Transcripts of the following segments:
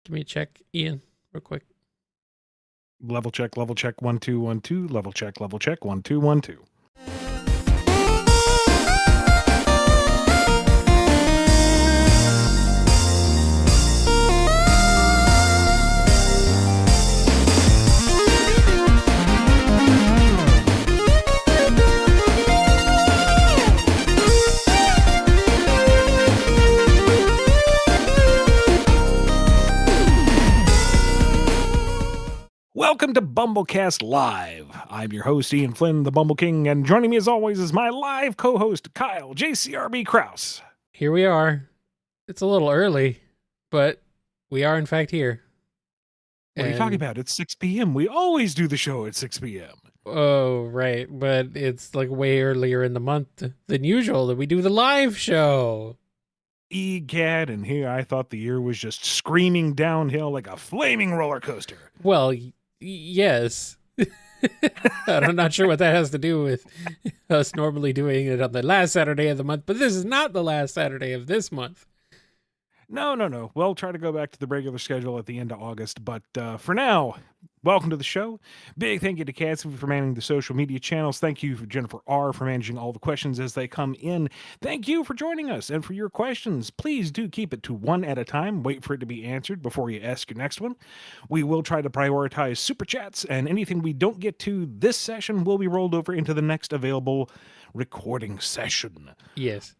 Give me a check, Ian, real quick. Level check, 1 2 1 2, level check, 1 2 1 2. Welcome to BumbleKast Live. I'm your host, Ian Flynn, the Bumble King, and joining me as always is my live co-host, Kyle JCRB Krause. Here we are. It's a little early, but we are in fact here. What are you talking about? It's 6 p.m. We always do the show at 6 p.m. Oh, right. But it's like way earlier in the month than usual that we do the live show. Egad, and here I thought the year was just screaming downhill like a flaming roller coaster. Well, yes. I'm not sure what that has to do with us normally doing it on the last Saturday of the month, but this is not the last Saturday of this month. No. We'll try to go back to the regular schedule at the end of August, but for now, welcome to the show. Big thank you to Cassie for managing the social media channels. Thank you for Jennifer R. for managing all the questions as they come in. Thank you for joining us and for your questions. Please do keep it to one at a time. Wait for it to be answered before you ask your next one. We will try to prioritize super chats, and anything we don't get to this session will be rolled over into the next available recording session. Yes.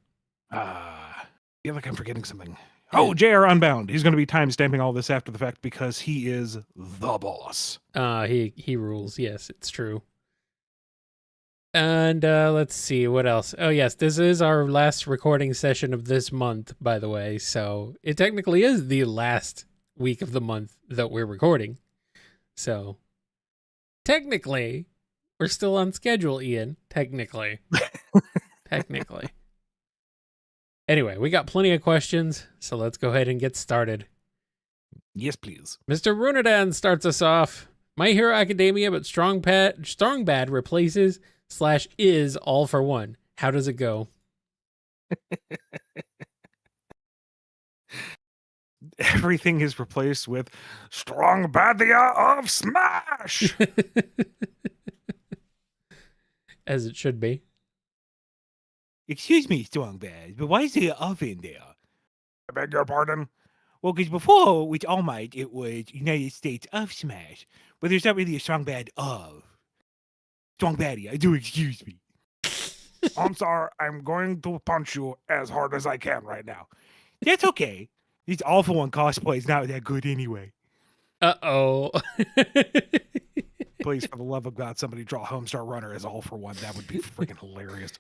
I feel like I'm forgetting something. Oh, JR Unbound. He's going to be time-stamping all this after the fact because he is the boss. He rules. Yes, it's true. And let's see what else. Oh, yes, this is our last recording session of this month, by the way. So it technically is the last week of the month that we're recording. So technically, we're still on schedule, Ian. Technically. Technically. Anyway, we got plenty of questions, so let's go ahead and get started. Yes, please. Mr. Runadan starts us off. My Hero Academia, but Strong Bad replaces / is all for one. How does it go? Everything is replaced with Strong Badia of Smash! As it should be. Excuse me, Strong Bad, but why is there an of in there? I beg your pardon? Well, because before, with All Might, it was United States of Smash, but there's not really a Strong Bad of. Strong Badia, do excuse me. I'm sorry, I'm going to punch you as hard as I can right now. That's okay. These All for One cosplays not that good anyway. Uh-oh. Please, for the love of God, somebody draw Homestar Runner as All for One. That would be freaking hilarious.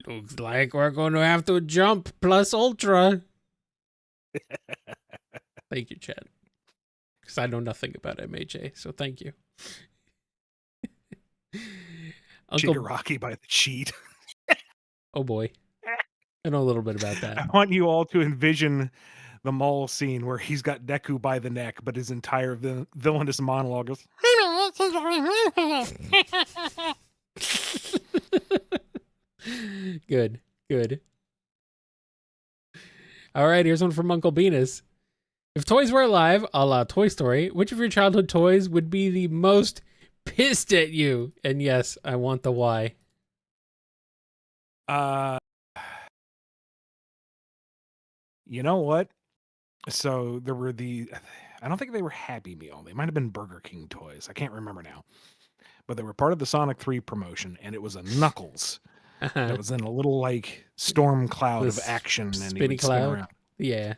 Looks like we're going to have to jump plus ultra. Thank you, Chad. Because I know nothing about MHA, so thank you. Shigaraki by the cheat. Oh boy. I know a little bit about that. I want you all to envision the mall scene where he's got Deku by the neck, but his entire villainous monologue is... Good. All right, here's one from Uncle Venus. If toys were alive, a la Toy Story, which of your childhood toys would be the most pissed at you? And yes, I want the why. You know what? So there were I don't think they were Happy Meal. They might have been Burger King toys. I can't remember now. But they were part of the Sonic 3 promotion, and it was a Knuckles. That was in a little like storm cloud of action, and he would spin around. Yeah.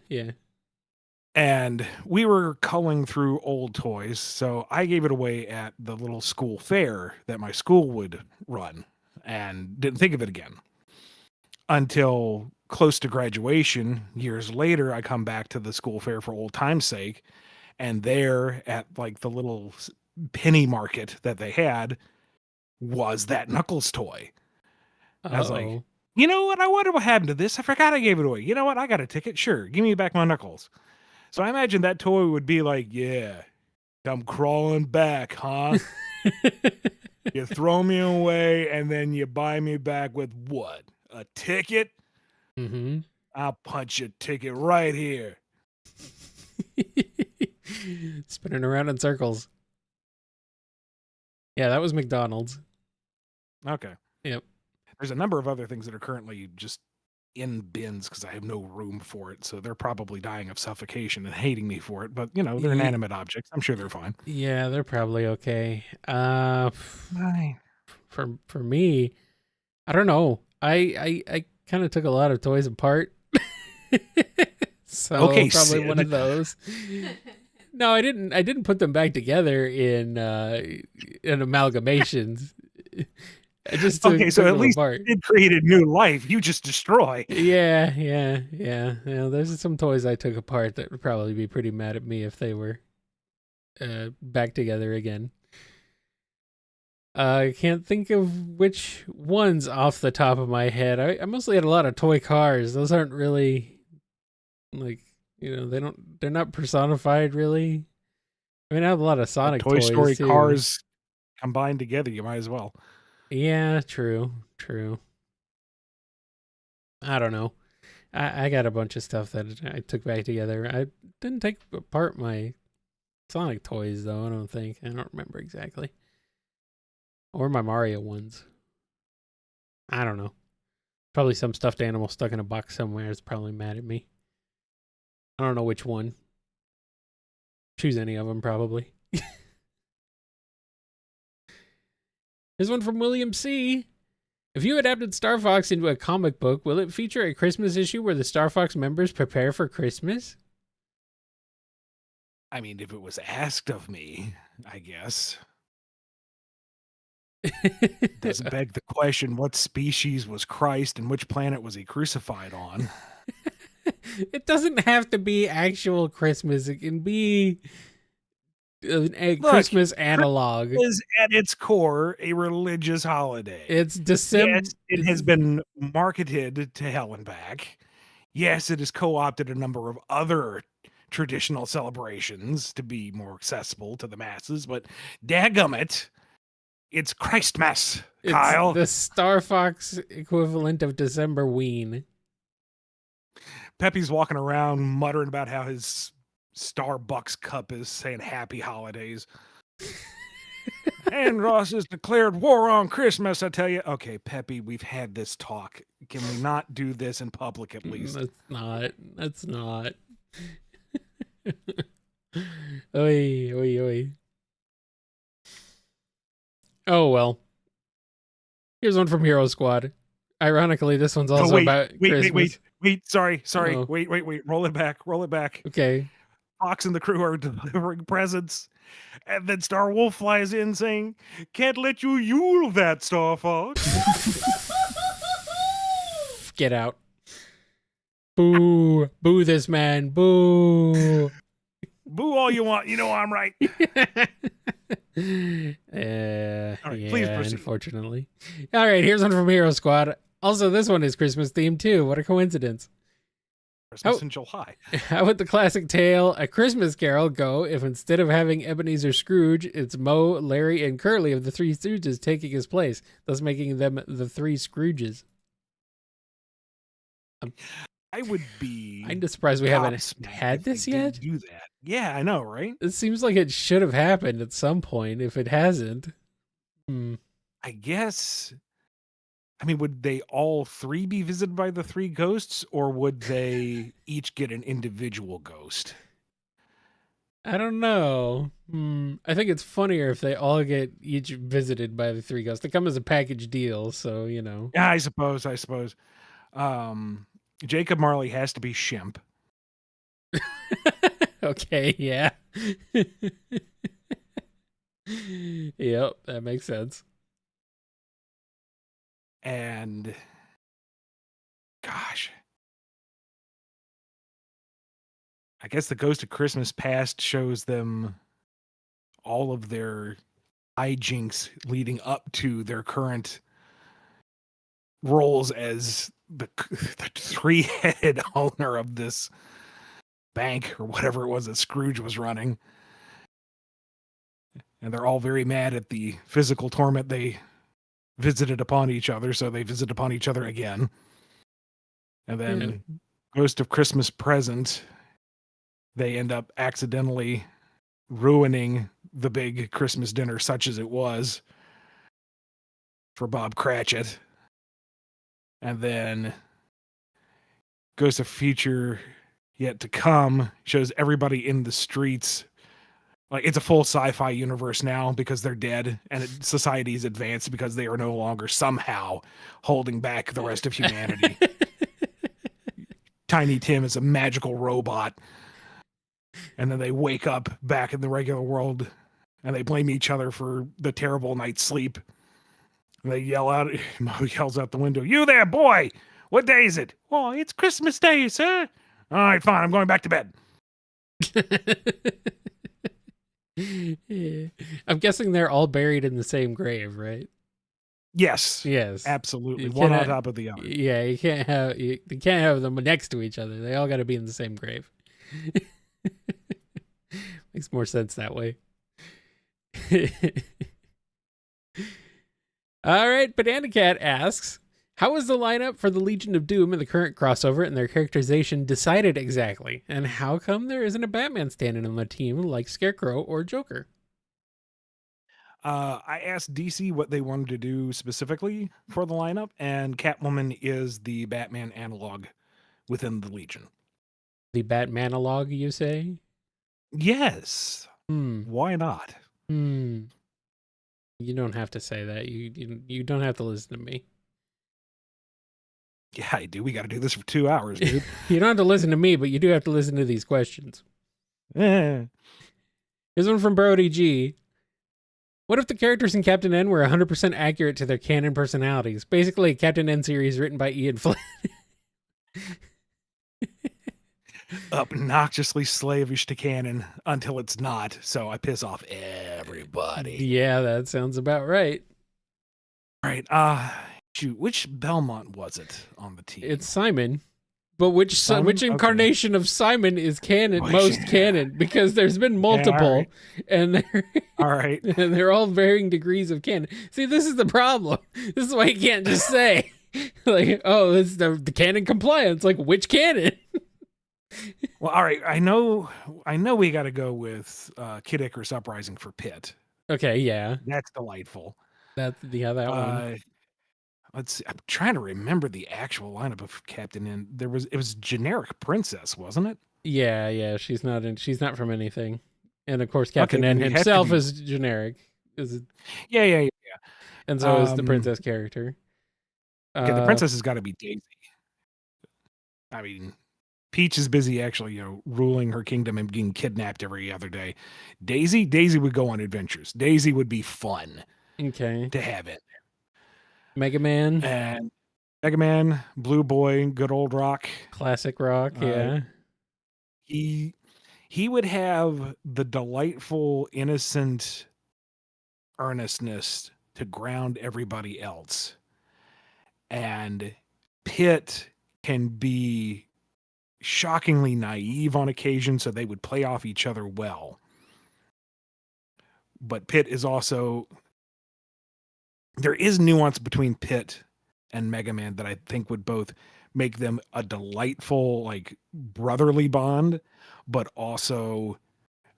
And we were culling through old toys, so I gave it away at the little school fair that my school would run, and didn't think of it again until close to graduation. Years later, I come back to the school fair for old time's sake, and there at like the little penny market that they had was that Knuckles toy. I was like, you know what? I wonder what happened to this. I forgot I gave it away. You know what? I got a ticket. Sure. Give me back my Knuckles. So I imagine that toy would be like, yeah, come crawling back, huh? You throw me away and then you buy me back with what? A ticket? Mm-hmm. I'll punch your ticket right here. Spinning around in circles. Yeah, that was McDonald's. Okay. Yep. There's a number of other things that are currently just in bins because I have no room for it. So they're probably dying of suffocation and hating me for it. But, you know, they're inanimate objects. I'm sure they're fine. Yeah, they're probably okay. Right. For me, I don't know. I kind of took a lot of toys apart. So Okay, probably Sid. one of those. No, I didn't put them back together in amalgamations. I just took so at them least apart. it created new life. You just destroy. Yeah. There's some toys I took apart that would probably be pretty mad at me if they were back together again. I can't think of which ones off the top of my head. I mostly had a lot of toy cars. Those aren't really like, you know, they're not personified really. I mean, I have a lot of Sonic Toy toys Story too. cars combined together, you might as well. Yeah, true. I don't know. I got a bunch of stuff that I took back together. I didn't take apart my Sonic toys though, I don't think. I don't remember exactly. Or my Mario ones. I don't know. Probably some stuffed animal stuck in a box somewhere is probably mad at me. I don't know which one. Choose any of them, probably. Here's one from William C. If you adapted Star Fox into a comic book, will it feature a Christmas issue where the Star Fox members prepare for Christmas? I mean, if it was asked of me, I guess. Doesn't beg the question, what species was Christ and which planet was he crucified on? It doesn't have to be actual Christmas. It can be a Christmas analog. Christmas is at its core a religious holiday. It's December. Yes, it has been marketed to hell and back. Yes, it has co-opted a number of other traditional celebrations to be more accessible to the masses, but dadgummit, it's Christmas, Kyle. It's the Star Fox equivalent of December Ween. Peppy's walking around muttering about how his Starbucks cup is saying happy holidays. And Ross has declared war on Christmas, I tell you. Okay, Peppy, we've had this talk. Can we not do this in public at least? That's not. Oi. Oh, well. Here's one from Hero Squad. Ironically, this one's also about Christmas. Wait. Sorry. Oh. Wait. Roll it back. Okay. Fox and the crew are delivering presents. And then StarWolf flies in saying, "Can't let you Yule that, Star Fox." Get out. Boo. Boo this man. Boo. Boo all you want. You know I'm right. All right, please proceed. Unfortunately. All right, here's one from Hero Squad. Also, this one is Christmas themed too. What a coincidence. Christmas in July. How would the classic tale, A Christmas Carol, go if instead of having Ebenezer Scrooge, it's Moe, Larry, and Curly of the Three Stooges taking his place, thus making them the Three Scrooges? I'm just surprised we haven't had this yet. Do that. Yeah, I know, right? It seems like it should have happened at some point if it hasn't. I guess. I mean, would they all three be visited by the three ghosts, or would they each get an individual ghost? I don't know. I think it's funnier if they all get each visited by the three ghosts. They come as a package deal, so, you know. Yeah, I suppose. Jacob Marley has to be Shemp. Okay, yeah. Yep, that makes sense. And gosh, I guess the Ghost of Christmas Past shows them all of their hijinks leading up to their current roles as the three-headed owner of this bank or whatever it was that Scrooge was running. And they're all very mad at the physical torment they visited upon each other, so they visit upon each other again. And then Ghost of Christmas Present, they end up accidentally ruining the big Christmas dinner, such as it was, for Bob Cratchit. And then Ghost of Future Yet to Come shows everybody in the streets. Like, it's a full sci-fi universe now because they're dead, and society's advanced because they are no longer somehow holding back the rest of humanity. Tiny Tim is a magical robot. And then they wake up back in the regular world, and they blame each other for the terrible night's sleep. And they yell out, Mo yells out the window, "You there, boy! What day is it?" "Oh, it's Christmas Day, sir." "All right, fine, I'm going back to bed." Yeah. I'm guessing they're all buried in the same grave, right? Yes. Yes. Absolutely. One on top of the other. Yeah, you can't have them next to each other. They all got to be in the same grave. Makes more sense that way. All right, Banana Cat asks, how was the lineup for the Legion of Doom in the current crossover and their characterization decided exactly? And how come there isn't a Batman standing on the team like Scarecrow or Joker? I asked DC what they wanted to do specifically for the lineup, and Catwoman is the Batman analog within the Legion. The Batmanologue, you say? Yes. Hmm. Why not? You don't have to say that. You don't have to listen to me. Yeah, I do. We got to do this for 2 hours, dude. You don't have to listen to me, but you do have to listen to these questions. Here's one from Brody G. What if the characters in Captain N were 100% accurate to their canon personalities? Basically, a Captain N series written by Ian Flynn. Obnoxiously slavish to canon until it's not, so I piss off everybody. Yeah, that sounds about right. All right, shoot, which Belmont was it on the team? It's Simon. But which incarnation of Simon is canon, most canon? Because there's been multiple, and they're all varying degrees of canon. See, this is the problem. This is why you can't just say, like, oh, this is the canon compliance. Like, which canon? Well, all right. I know we got to go with Kid Icarus Uprising for Pitt. Okay, yeah, that's delightful. That one. Let's see. I'm trying to remember the actual lineup of Captain N. It was generic Princess, wasn't it? Yeah. She's not from anything, and of course, Captain N himself is generic. Yeah. And so is the princess character. Okay, the princess has got to be Daisy. I mean, Peach is busy actually, ruling her kingdom and getting kidnapped every other day. Daisy would go on adventures. Daisy would be fun. Okay. To have it. Mega Man, Blue Boy, good old Rock. Classic Rock, yeah. He would have the delightful, innocent earnestness to ground everybody else. And Pitt can be shockingly naive on occasion, so they would play off each other well. But Pitt is also... There is nuance between Pitt and Mega Man that I think would both make them a delightful, like, brotherly bond, but also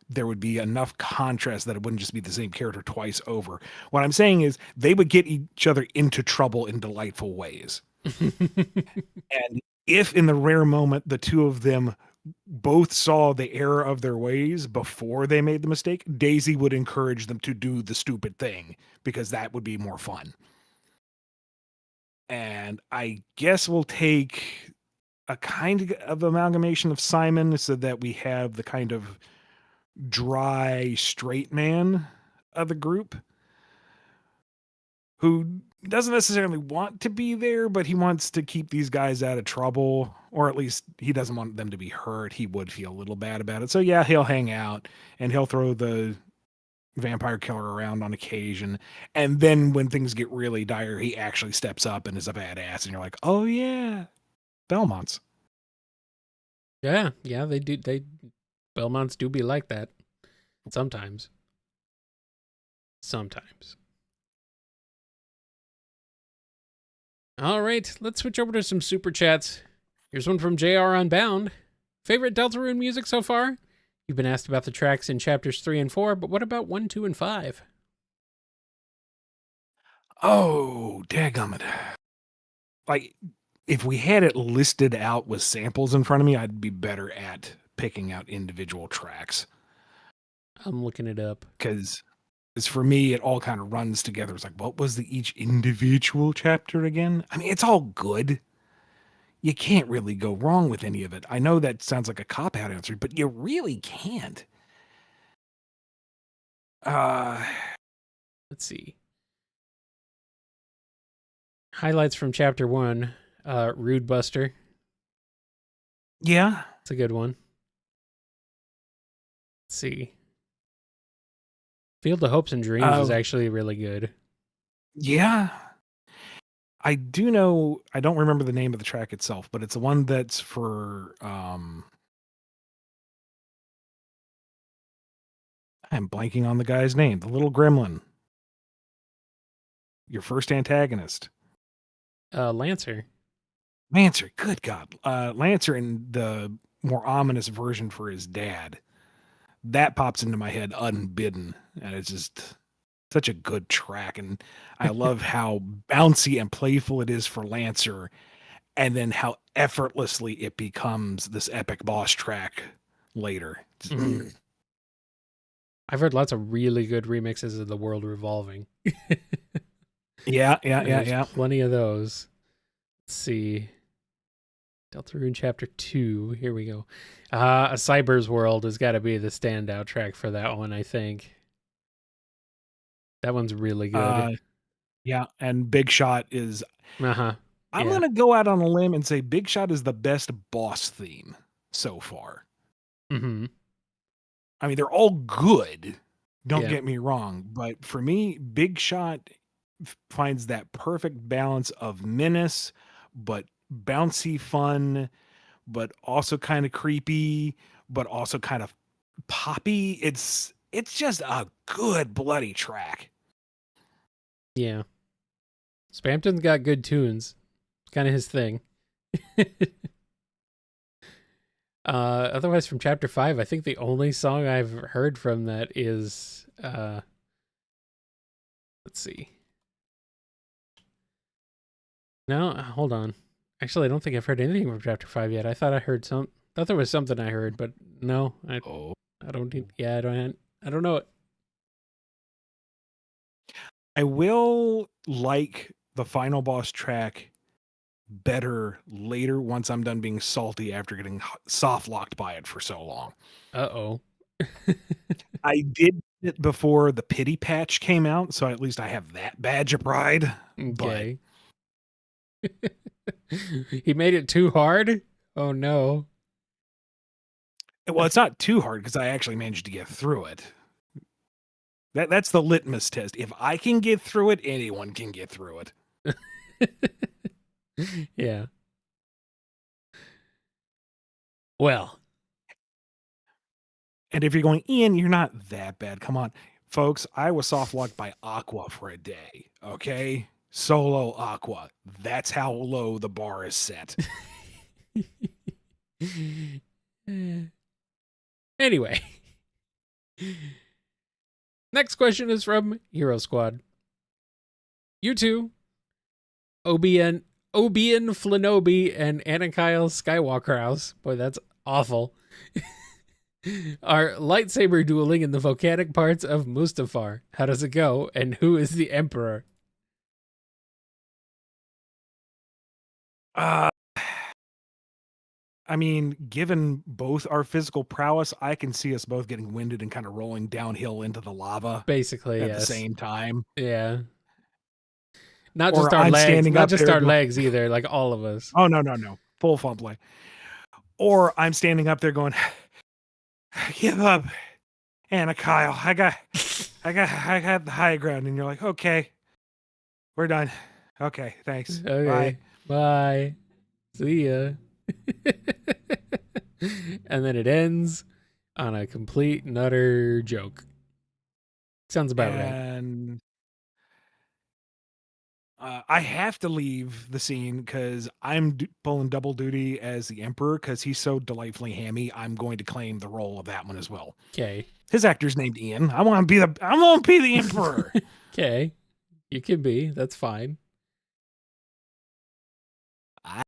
there would be enough contrast that it wouldn't just be the same character twice over. What I'm saying is they would get each other into trouble in delightful ways. And if in the rare moment the two of them both saw the error of their ways before they made the mistake, Daisy would encourage them to do the stupid thing because that would be more fun. And I guess we'll take a kind of amalgamation of Simon so that we have the kind of dry straight man of the group who doesn't necessarily want to be there, but he wants to keep these guys out of trouble, or at least he doesn't want them to be hurt. He would feel a little bad about it. So yeah, he'll hang out and he'll throw the vampire killer around on occasion. And then when things get really dire, he actually steps up and is a badass. And you're like, oh yeah, Belmonts. Yeah, they do. Belmonts do be like that. Sometimes. All right, let's switch over to some super chats. Here's one from JR Unbound. Favorite Deltarune music so far? You've been asked about the tracks in chapters 3 and 4, but what about 1, 2, and 5? Oh, dadgummit. Like, if we had it listed out with samples in front of me, I'd be better at picking out individual tracks. I'm looking it up. Because for me, it all kind of runs together. It's like, what was each individual chapter again? I mean, it's all good. You can't really go wrong with any of it. I know that sounds like a cop-out answer, but you really can't. Let's see. Highlights from chapter 1. Rude Buster. Yeah. It's a good one. Let's see. Field of Hopes and Dreams is actually really good. Yeah. I do know, I don't remember the name of the track itself, but it's the one that's for, I'm blanking on the guy's name, the little gremlin. Your first antagonist. Lancer. Lancer, good God. Lancer in the more ominous version for his dad. That pops into my head unbidden, and it's just such a good track. And I love how bouncy and playful it is for Lancer, and then how effortlessly it becomes this epic boss track later. Mm-hmm. I've heard lots of really good remixes of The World Revolving. Yeah. Plenty of those. Let's see. Deltarune Chapter 2. Here we go. A Cyber's World has got to be the standout track for that one, I think. That one's really good. Yeah, and Big Shot is... Uh-huh. I'm going to go out on a limb and say Big Shot is the best boss theme so far. Mm-hmm. I mean, they're all good. Don't get me wrong. But for me, Big Shot finds that perfect balance of menace, but bouncy fun, but also kind of creepy, but also kind of poppy. It's just a good bloody track. Yeah. Spamton's got good tunes. It's kind of his thing. Otherwise, from chapter 5, I think the only song I've heard from that is let's see. No, hold on. Actually, I don't think I've heard anything from chapter 5 yet. I thought I heard thought there was something I heard, but no, I don't know it. I will like the final boss track better later once I'm done being salty after getting soft locked by it for so long. Uh-oh. I did it before the pity patch came out, so at least I have that badge of pride. Okay. But... he made it too hard? Oh no. Well, it's not too hard because I actually managed to get through it. That's the litmus test. If I can get through it, anyone can get through it. Yeah. Well. And if you're going, Ian, you're not that bad. Come on. Folks, I was soft locked by Aqua for a day. Okay? Solo Aqua. That's how low the bar is set. Anyway. Next question is from Hero Squad. You two, Obian Flanobi and Anakyle Skywalker House. Boy, that's awful. Are lightsaber dueling in the volcanic parts of Mustafar. How does it go? And who is the Emperor? I mean, given both our physical prowess, I can see us both getting winded and kind of rolling downhill into the lava. Basically, at the same time. Yeah. Not or just our I'm legs. Not just our going, legs either. Like all of us. Oh, no. Full fun play. Or I'm standing up there going, give up, Anna Kyle. I got the high ground. And you're like, okay, we're done. Okay, thanks. Okay. Bye. See ya. And then it ends on a complete and utter joke. Sounds about right. And I have to leave the scene because I'm pulling double duty as the Emperor because he's so delightfully hammy. I'm going to claim the role of that one as well. Okay. His actor's named Ian. I want to be the Emperor. Okay. You can be. That's fine.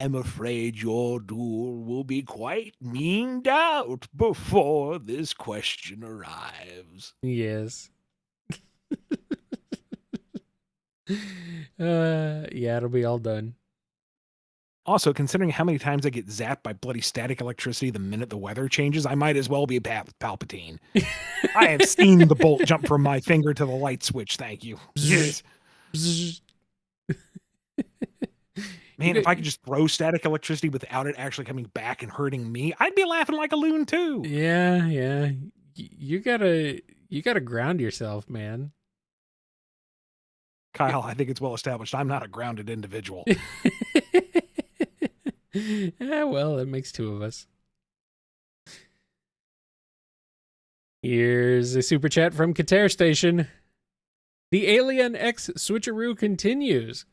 I'm afraid your duel will be quite meaned out before this question arrives. Yes. Yeah, it'll be all done. Also, considering how many times I get zapped by bloody static electricity the minute the weather changes, I might as well be Palpatine. I have seen the bolt jump from my finger to the light switch, thank you. Yes. Man, if I could just throw static electricity without it actually coming back and hurting me, I'd be laughing like a loon too. Yeah. You gotta ground yourself, man. Kyle, I think it's well established I'm not a grounded individual. Yeah, well, that makes two of us. Here's a super chat from Qatar Station. The Alien X switcheroo continues.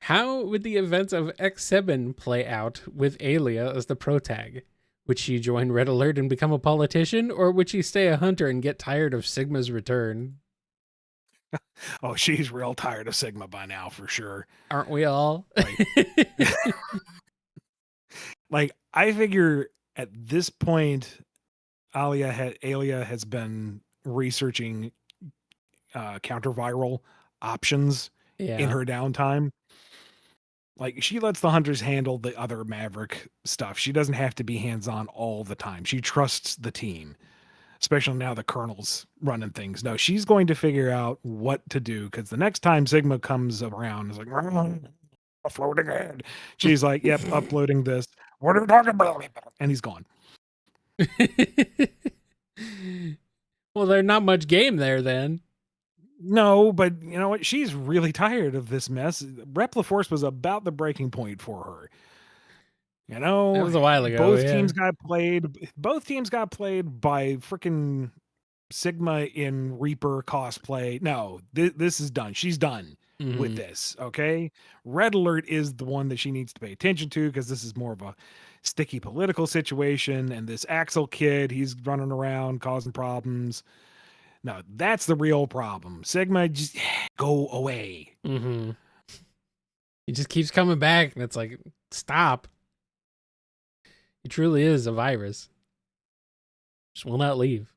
How would the events of X7 play out with Alia as the protag? Would she join Red Alert and become a politician, or would she stay a hunter and get tired of Sigma's return? Oh, she's real tired of Sigma by now, for sure. Aren't we all? Like, I figure at this point, Alia has been researching counter-viral options in her downtime. Like, she lets the hunters handle the other Maverick stuff. She doesn't have to be hands-on all the time. She trusts the team, especially now the Colonel's running things. No, she's going to figure out what to do, because the next time Sigma comes around, it's like, a floating head. She's like, yep, uploading this. What are you talking about? And he's gone. Well, there's not much game there then. No, but you know what? She's really tired of this mess. Repliforce was about the breaking point for her. You know, that was a while ago. Both teams got played by freaking Sigma in Reaper cosplay. No, this is done. She's done with this. Okay, Red Alert is the one that she needs to pay attention to, because this is more of a sticky political situation. And this Axel kid, he's running around causing problems. No, that's the real problem. Sigma, just go away. He just keeps coming back, and it's like, stop. He truly is a virus. Just will not leave.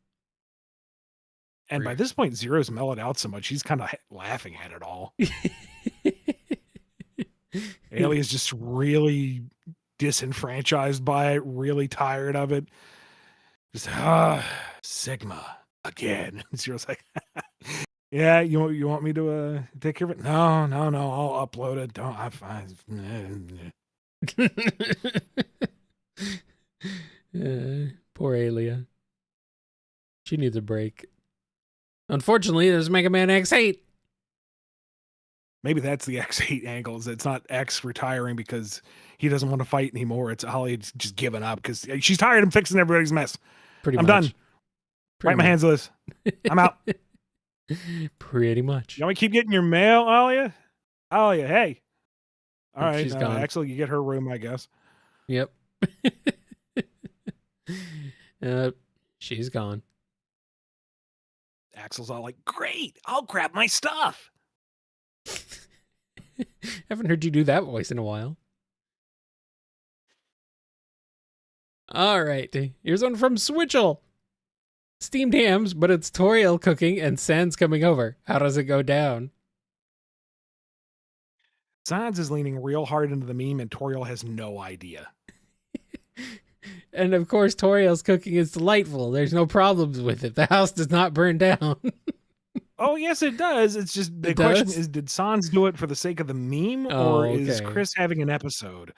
And by this point, Zero's mellowed out so much, he's kind of laughing at it all. Alia's just really disenfranchised by it, really tired of it. Just, Sigma again. Zero's like, yeah, you want me to take care of it? No, I'll upload it. Don't I find poor Alia. She needs a break. Unfortunately, there's Mega Man X8. Maybe that's the X8 angle. Is it's not X retiring because he doesn't want to fight anymore. It's Holly just giving up because she's tired of fixing everybody's mess. I'm done. Wipe my hands of this. I'm out. Pretty much. You want me to keep getting your mail, Alia? Alia, hey. All right, she's gone. Axel, you get her room, I guess. Yep. She's gone. Axel's all like, great, I'll grab my stuff. Haven't heard you do that voice in a while. All right, here's one from Switchel. Steamed hams, but it's Toriel cooking and Sans coming over. How does it go down? Sans is leaning real hard into the meme, and Toriel has no idea. And of course, Toriel's cooking is delightful. There's no problems with it. The house does not burn down. Oh, yes, it does. It's just the question is, did Sans do it for the sake of the meme, or is Chris having an episode?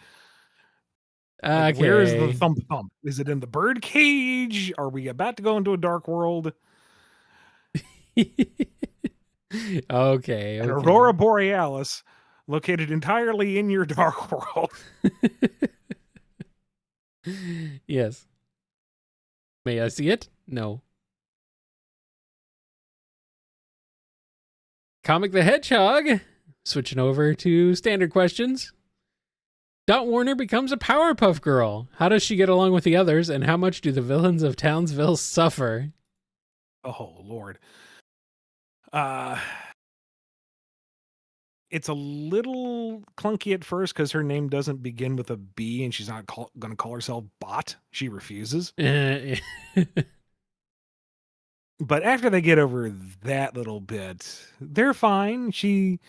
Like, Okay. where is the thump? Is it in the bird cage? Are we about to go into a dark world? Okay. An Aurora Borealis located entirely in your dark world. Yes. May I see it? No. Sonic the Hedgehog Switching over to standard questions. Dot Warner becomes a Powerpuff Girl. How does she get along with the others, and how much do the villains of Townsville suffer? Oh, Lord. It's a little clunky at first because her name doesn't begin with a B, and she's not going to call herself Bot. She refuses. But after they get over that little bit, they're fine. She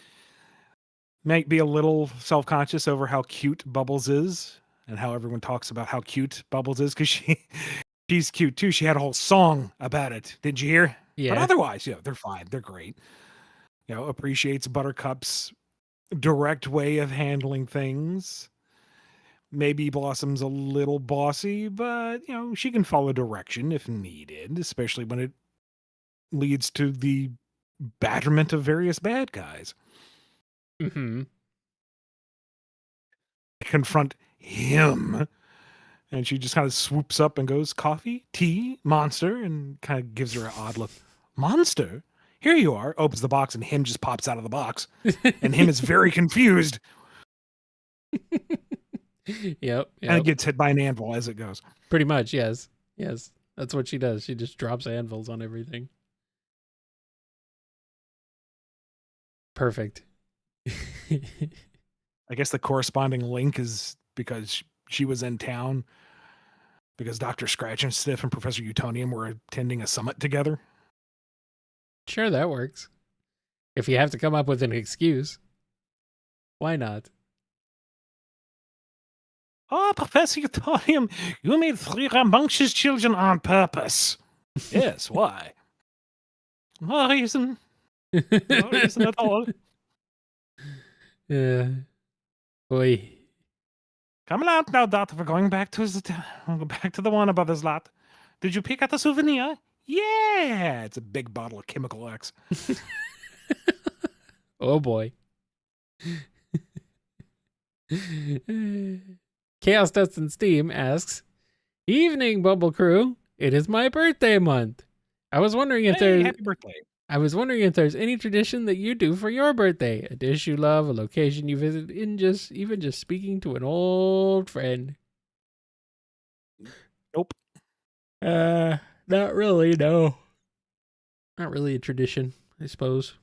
might be a little self-conscious over how cute Bubbles is and how everyone talks about how cute Bubbles is because she's cute too. She had a whole song about it. Did you hear? Yeah. But otherwise, they're fine. They're great. Appreciates Buttercup's direct way of handling things. Maybe Blossom's a little bossy, but, she can follow direction if needed, especially when it leads to the betterment of various bad guys. Mm-hmm. Confront him. And she just kind of swoops up and goes, coffee, tea, monster, and kind of gives her an odd look. Monster? Here you are. Opens the box and him just pops out of the box. And him is very confused. Yep. And it gets hit by an anvil as it goes. Pretty much, yes. Yes. That's what she does. She just drops anvils on everything. Perfect. I guess the corresponding link is because she was in town because Dr. Scratch and Sniff and Professor Utonium were attending a summit together. Sure, that works. If you have to come up with an excuse, why not? Oh, Professor Utonium, you made 3 rambunctious children on purpose. Yes, why? No reason. No reason at all. Yeah. Boy. Come along now, Dot. We're going back to the Warner Brothers lot. Did you pick out a souvenir? Yeah, it's a big bottle of Chemical X. Oh boy. Chaos Dust and Steam asks, "Evening, Bumble Crew. It is my birthday month. I was wondering if happy birthday. I was wondering if there's any tradition that you do for your birthday, a dish you love, a location you visit, even just speaking to an old friend." Nope. Not really, no. Not really a tradition, I suppose.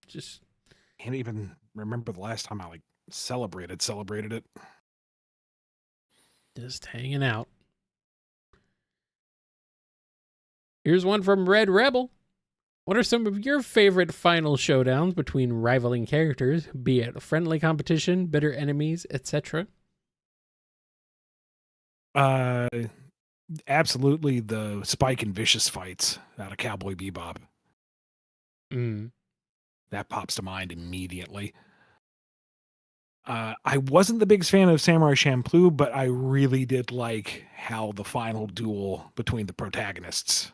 Just can't even remember the last time I celebrated it. Just hanging out. Here's one from Red Rebel. What are some of your favorite final showdowns between rivaling characters, be it friendly competition, bitter enemies, etc.? Absolutely the Spike and Vicious fights out of Cowboy Bebop. That pops to mind immediately. I wasn't the biggest fan of Samurai Champloo, but I really did like how the final duel between the protagonists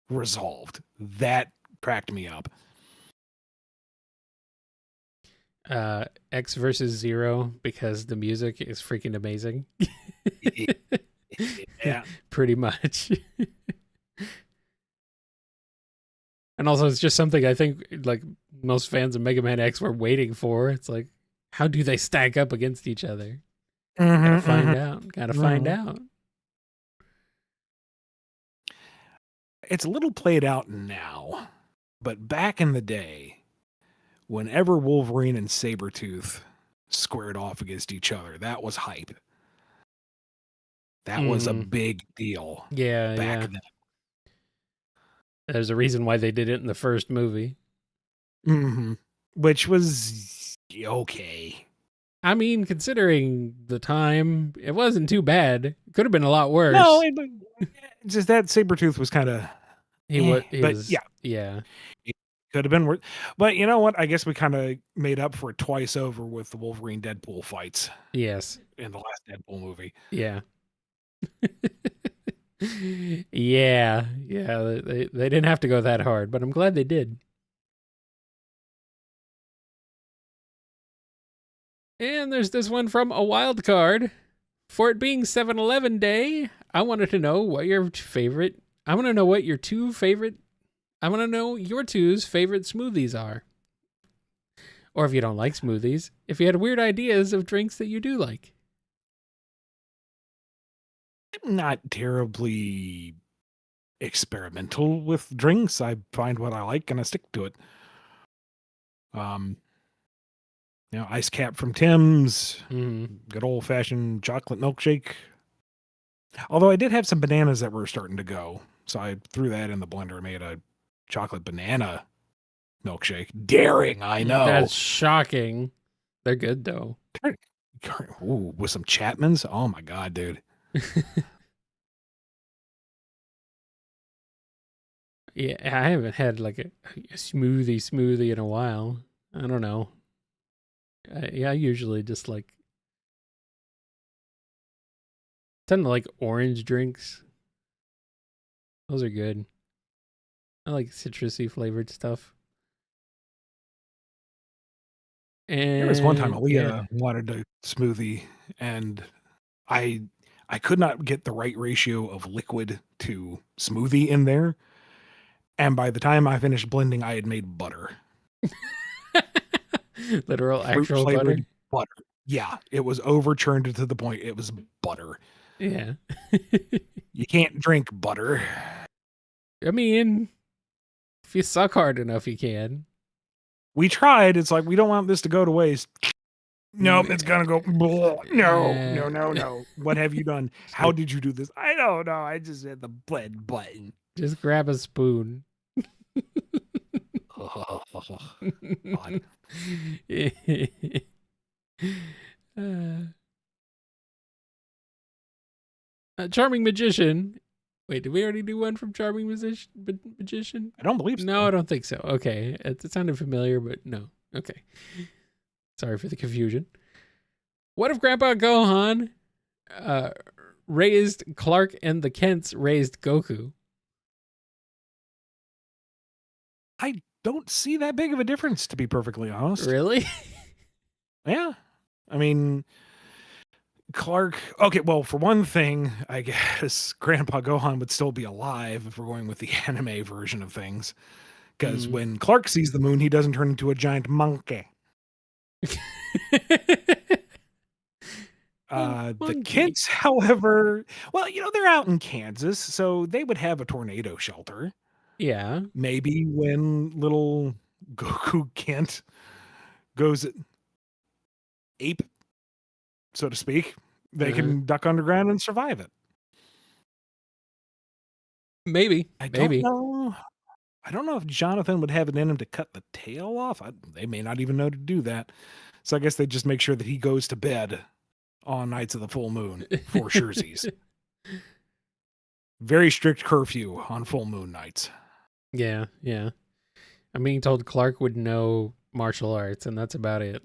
resolved. That cracked me up. X versus Zero, because the music is freaking amazing. Yeah. Pretty much. And also, it's just something I think most fans of Mega Man X were waiting for. It's like, how do they stack up against each other? Gotta find out. It's a little played out now, but back in the day, whenever Wolverine and Sabretooth squared off against each other, that was hype. That was a big deal. Yeah, back then. There's a reason why they did it in the first movie. Mm-hmm. Which was okay. I mean, considering the time, it wasn't too bad. It could have been a lot worse. No, just that Sabretooth was kind of... Yeah. It could have been worse. But you know what? I guess we kind of made up for it twice over with the Wolverine Deadpool fights. Yes. In the last Deadpool movie. Yeah. Yeah. They didn't have to go that hard, but I'm glad they did. And there's this one from a wild card. For it being 7-Eleven Day, I wanted to know what your two's favorite smoothies are. Or if you don't like smoothies, if you had weird ideas of drinks that you do like. I'm not terribly experimental with drinks. I find what I like and I stick to it. Ice cap from Tim's, good old fashioned chocolate milkshake. Although I did have some bananas that were starting to go, so I threw that in the blender and made a chocolate banana milkshake. Daring, I know. That's shocking. They're good though. Ooh, with some Chapmans. Oh my god, dude. Yeah, I haven't had like a smoothie in a while. I don't know. I usually just like tend to like orange drinks. Those are good. I like citrusy flavored stuff. And there was one time Aaliyah wanted a smoothie, and I could not get the right ratio of liquid to smoothie in there. And by the time I finished blending, I had made butter. Literal actual butter? Butter. Yeah, it was overchurned to the point it was butter. Yeah. You can't drink butter. I mean, if you suck hard enough, you can. We tried. It's like, we don't want this to go to waste. Nope, it's gonna go. No. What have you done? How did you do this? I don't know. I just hit the blend button. Just grab a spoon. Charming Magician. Wait, did we already do one from Charming Magician? I don't believe so. No, I don't think so. Okay. It sounded familiar, but no. Okay. Sorry for the confusion. What if Grandpa Gohan raised Clark and the Kents raised Goku? I don't see that big of a difference, to be perfectly honest. Really? Yeah. I mean, Clark, okay, well, for one thing, I guess Grandpa Gohan would still be alive if we're going with the anime version of things. Because when Clark sees the moon, he doesn't turn into a giant monkey. The Kents, however, well, they're out in Kansas, so they would have a tornado shelter. Yeah. Maybe when little Goku Kent goes ape, so to speak, they can duck underground and survive it. Maybe. I don't know if Jonathan would have it in him to cut the tail off. They may not even know to do that. So I guess they just make sure that he goes to bed on nights of the full moon for surezies. Very strict curfew on full moon nights. Yeah. I'm being told Clark would know martial arts, and that's about it.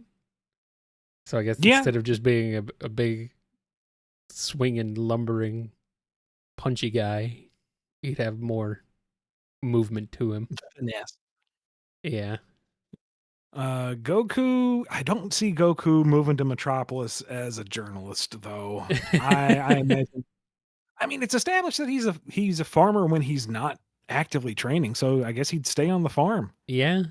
So I guess instead of just being a big swinging, lumbering, punchy guy, he'd have more movement to him. Yes. Yeah. Goku, I don't see Goku moving to Metropolis as a journalist, though. I imagine. I mean, it's established that he's a farmer when he's not actively training, so I guess he'd stay on the farm. Yeah.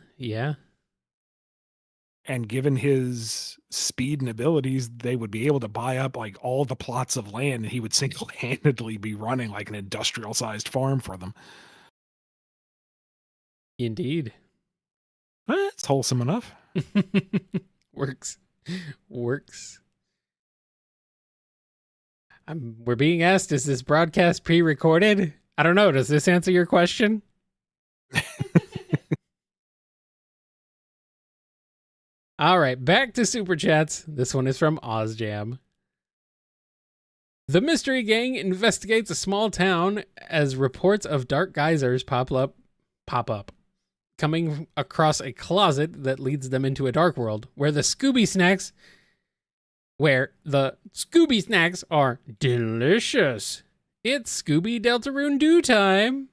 And given his speed and abilities, they would be able to buy up like all the plots of land, and he would single-handedly be running like an industrial-sized farm for them. Indeed. It's wholesome enough. Works. We're being asked, is this broadcast pre-recorded? I don't know. Does this answer your question? All right, back to Super Chats. This one is from OzJam. The mystery gang investigates a small town as reports of dark geysers pop up, coming across a closet that leads them into a dark world where the Scooby snacks are delicious. It's Scooby Deltarune Do time.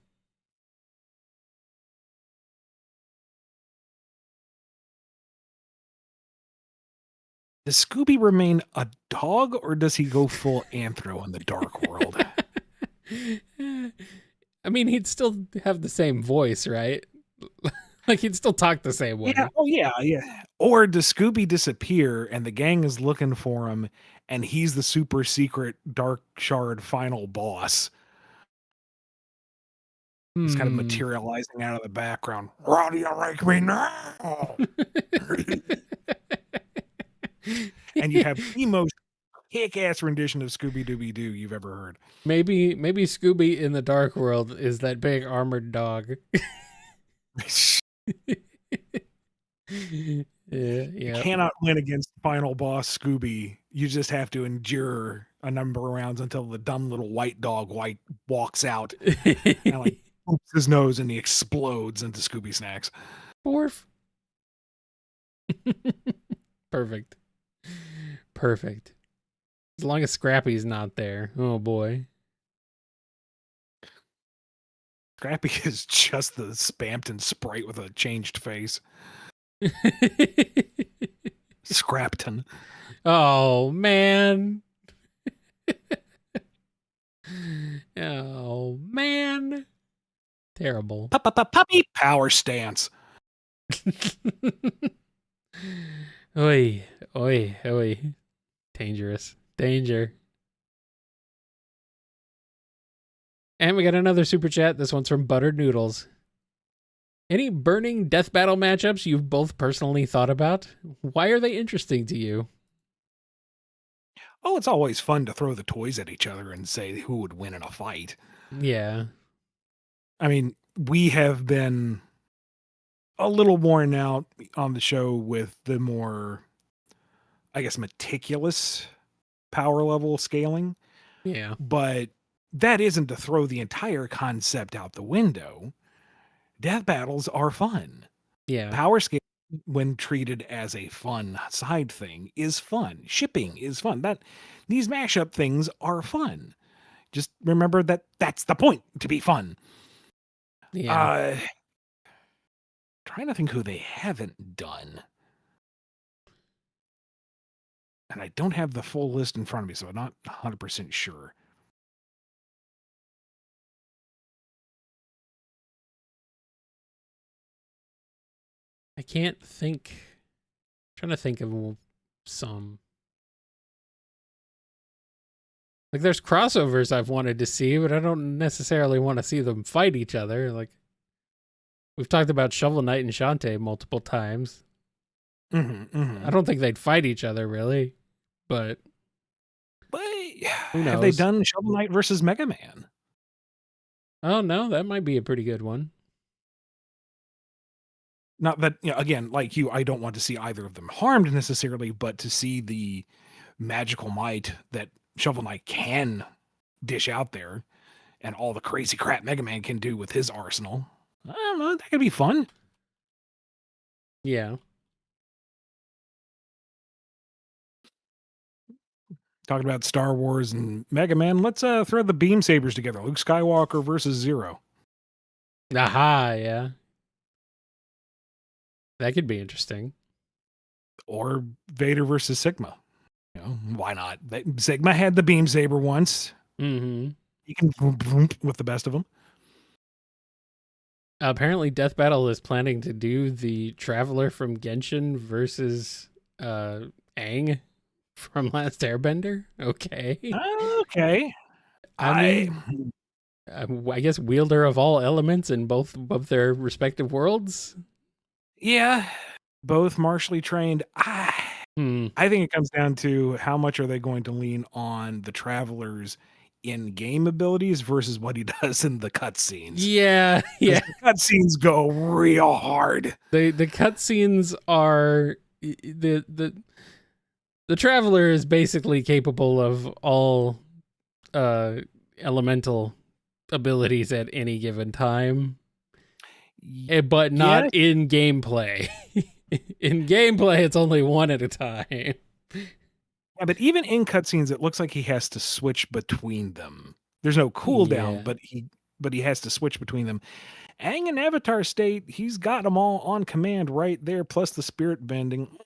Does Scooby remain a dog, or does he go full anthro in the dark world? I mean, he'd still have the same voice, right? Like, he'd still talk the same way. Yeah. Oh, yeah. Or does Scooby disappear and the gang is looking for him and he's the super secret Dark Shard final boss? He's kind of materializing out of the background. How do you like me now? And you have the most kick-ass rendition of Scooby Dooby Doo you've ever heard. Maybe Scooby in the Dark World is that big armored dog. You cannot win against final boss Scooby. You just have to endure a number of rounds until the dumb little white dog walks out and like poops his nose and he explodes into Scooby snacks. Borf. Perfect. As long as Scrappy's not there. Oh boy. Scrappy is just the Spampton sprite with a changed face. Scrapton. Oh man. Oh man. Terrible. Puppy power stance. Oi. Dangerous. Danger. And we got another super chat. This one's from Buttered Noodles. Any burning death battle matchups you've both personally thought about? Why are they interesting to you? Oh, it's always fun to throw the toys at each other and say who would win in a fight. Yeah. I mean, we have been a little worn out on the show with the more, I guess, meticulous power level scaling. Yeah. But that isn't to throw the entire concept out the window. Death battles are fun. Yeah. Power scale, when treated as a fun side thing, is fun. Shipping is fun. These mashup things are fun. Just remember that that's the point, to be fun. Yeah. Trying to think who they haven't done. And I don't have the full list in front of me, so I'm not 100% sure. I can't think. I'm trying to think of some. Like, there's crossovers I've wanted to see, but I don't necessarily want to see them fight each other. Like, we've talked about Shovel Knight and Shantae multiple times. I don't think they'd fight each other, really. But who knows? Have they done Shovel Knight versus Mega Man? Oh, no, that might be a pretty good one. Not that, again, like you, I don't want to see either of them harmed necessarily, but to see the magical might that Shovel Knight can dish out there and all the crazy crap Mega Man can do with his arsenal. I don't know, that could be fun. Yeah. Talking about Star Wars and Mega Man, let's throw the beam sabers together. Luke Skywalker versus Zero. Aha, yeah. That could be interesting. Or Vader versus Sigma. Why not? Sigma had the beam saber once. Mm-hmm. He can boom, boom with the best of them. Apparently, Death Battle is planning to do the Traveler from Genshin versus Aang from Last Airbender. Okay. Okay. I guess wielder of all elements in both of their respective worlds. Yeah, both martially trained. I think it comes down to how much are they going to lean on the Traveler's in-game abilities versus what he does in the cutscenes. Yeah. The cutscenes go real hard. The cutscenes are the Traveler is basically capable of all elemental abilities at any given time. But not in gameplay. In gameplay, it's only one at a time. Yeah, but even in cutscenes, it looks like he has to switch between them. There's no cooldown, but he has to switch between them. Aang in Avatar State, he's got them all on command right there, plus the spirit bending.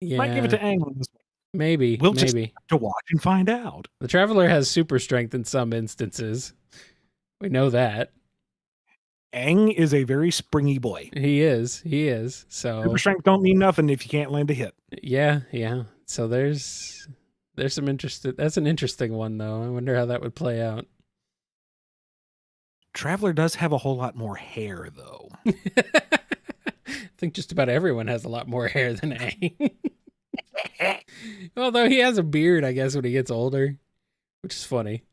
Yeah. Might give it to Aang on this one. Maybe. We'll just have to watch and find out. The Traveler has super strength in some instances. We know that. Aang is a very springy boy. He is. So Super strength don't mean nothing if you can't land a hit. yeah. So there's some interesting. That's an interesting one though. I wonder how that would play out. Traveler does have a whole lot more hair, though. I think just about everyone has a lot more hair than Aang. Although he has a beard, I guess, when he gets older, which is funny.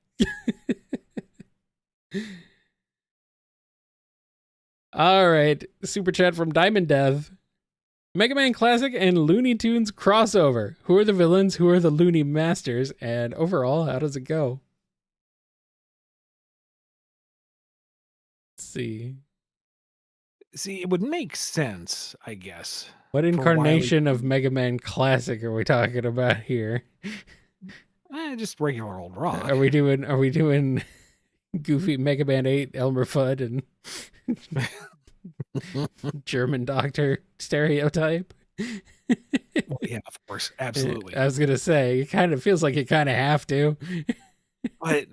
All right, super chat from Diamond Dev. Mega Man Classic and Looney Tunes crossover. Who are the villains? Who are the Looney Masters? And overall, how does it go? Let's see. See, it would make sense, I guess. What incarnation of Mega Man Classic are we talking about here? Just regular old rock. Are we doing Goofy Mega Man 8 Elmer Fudd and German doctor stereotype? Well, yeah, of course, absolutely. I was gonna say, it kind of feels like you kind of have to. But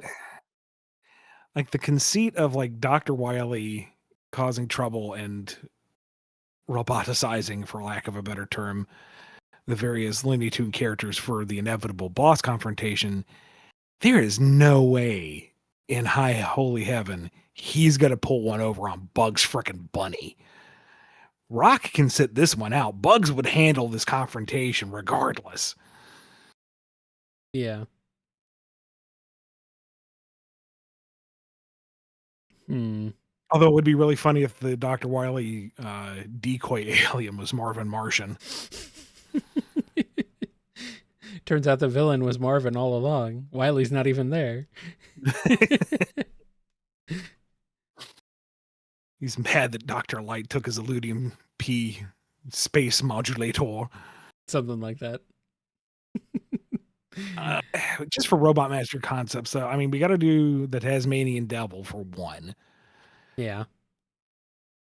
like the conceit of like Dr. Wily causing trouble and roboticizing, for lack of a better term, the various Looney Tune characters for the inevitable boss confrontation, there is no way in high holy heaven he's gonna pull one over on Bugs frickin' Bunny. Rock can sit this one out. Bugs would handle this confrontation regardless. Yeah. Although it would be really funny if the Dr. Wily decoy alien was Marvin Martian. Turns out the villain was Marvin all along. Wily's not even there. He's mad that Dr. Light took his Illudium P space modulator. Something like that. Just for Robot Master concepts, though, I mean, we got to do the Tasmanian Devil for one. Yeah.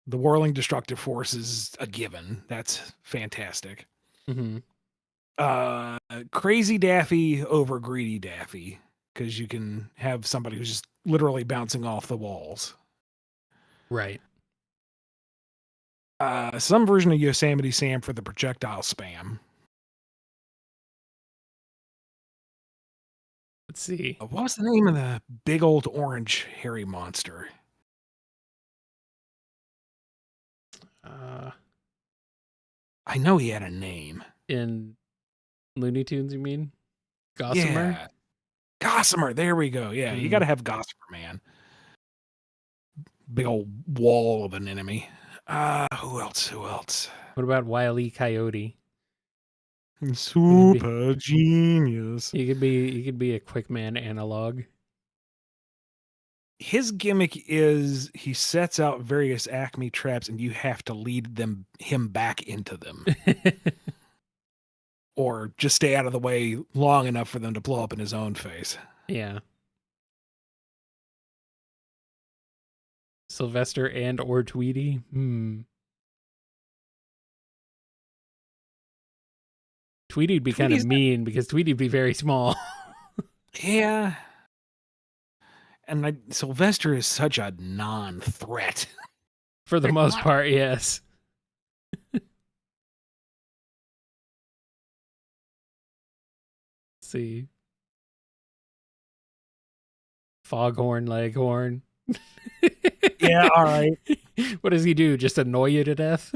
The Whirling Destructive Force is a given. That's fantastic. Mm-hmm. Crazy Daffy over Greedy Daffy, because you can have somebody who's just literally bouncing off the walls. Right. Some version of Yosemite Sam for the projectile spam. Let's see. What was the name of the big old orange hairy monster? I know he had a name. In Looney Tunes, you mean? Gossamer? Yeah. Gossamer, there we go. Yeah, you got to have Gossamer, man. Big old wall of an enemy. Who else? What about Wile E. Coyote? Super genius. He could be a Quick Man analog. His gimmick is he sets out various Acme traps and you have to lead him back into them. Or just stay out of the way long enough for them to blow up in his own face. Yeah. Sylvester and or Tweety? Tweety'd be kind of mean because Tweety'd be very small. Yeah. And Sylvester is such a non-threat. For the most part, yes. Let's see. Foghorn Leghorn. Yeah, all right. What does he do? Just annoy you to death?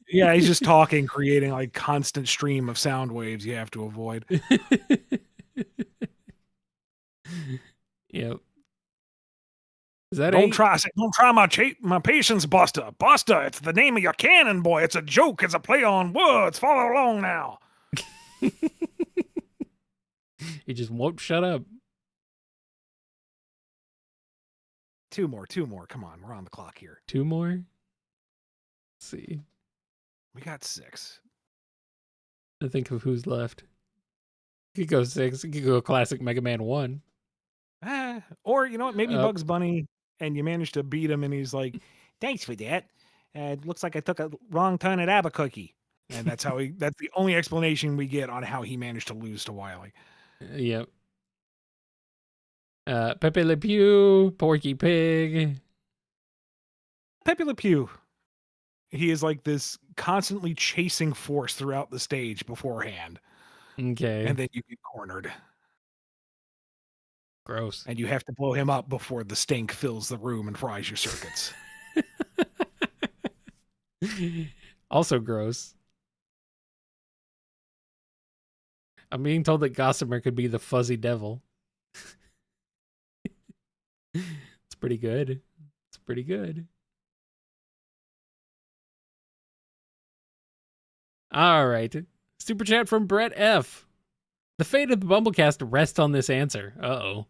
Yeah, he's just talking, creating like constant stream of sound waves you have to avoid. Yep. Is that don't try my patience, Buster. Buster, it's the name of your cannon, boy. It's a joke. It's a play on words. Follow along now. He just won't shut up. Two more. Come on, we're on the clock here. 2 more? Let's see. We got 6. I think of who's left. You could go 6. You could go classic Mega Man 1. Or, you know what? Maybe Bugs Bunny, and you managed to beat him, and he's like, thanks for that. It looks like I took a wrong turn at Albuquerque. And that's the only explanation we get on how he managed to lose to Wily. Yep. Pepe Le Pew, Porky Pig. Pepe Le Pew. He is like this constantly chasing force throughout the stage beforehand. Okay. And then you get cornered. Gross. And you have to blow him up before the stink fills the room and fries your circuits. Also gross. I'm being told that Gossamer could be the fuzzy devil. It's pretty good. It's pretty good. All right. Super chat from Brett F. The fate of the BumbleKast rests on this answer. Uh-oh.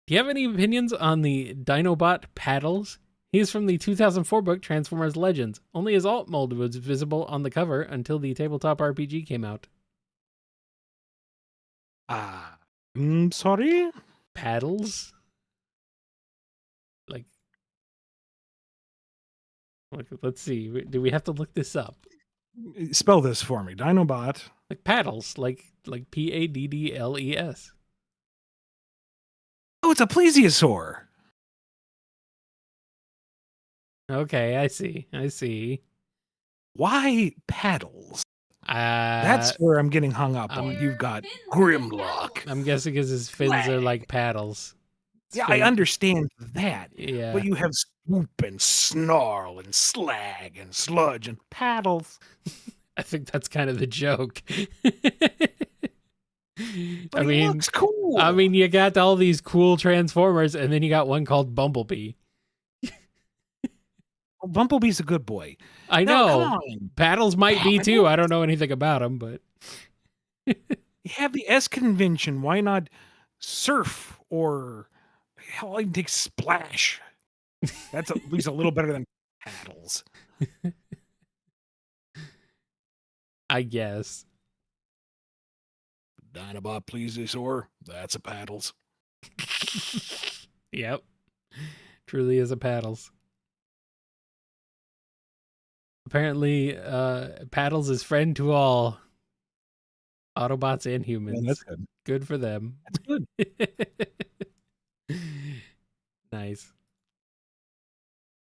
Do you have any opinions on the Dinobot Paddles? He is from the 2004 book Transformers Legends. Only his alt mold was visible on the cover until the tabletop RPG came out. Sorry? Paddles? Like, let's see. Do we have to look this up? Spell this for me. Dinobot. Like paddles, like Paddles. Oh, it's a plesiosaur. Okay, I see. Why paddles? That's where I'm getting hung up on. You've got Grimlock. I'm guessing because his fins are like paddles. Yeah, I understand that. Yeah. But you have swoop and snarl and slag and sludge and paddles. I think that's kind of the joke. But he looks cool. I mean, you got all these cool Transformers, and then you got one called Bumblebee. Well, Bumblebee's a good boy. I know. Paddles might be too. I don't know anything about him, but you have the S convention. Why not surf or hell? I can take splash. That's at least a little better than paddles. I guess. Dinobot plesiosaur. That's a paddles. Yep. Truly is a paddles. Apparently, Paddles is friend to all Autobots and humans. Man, that's good. Good for them. That's good. Nice.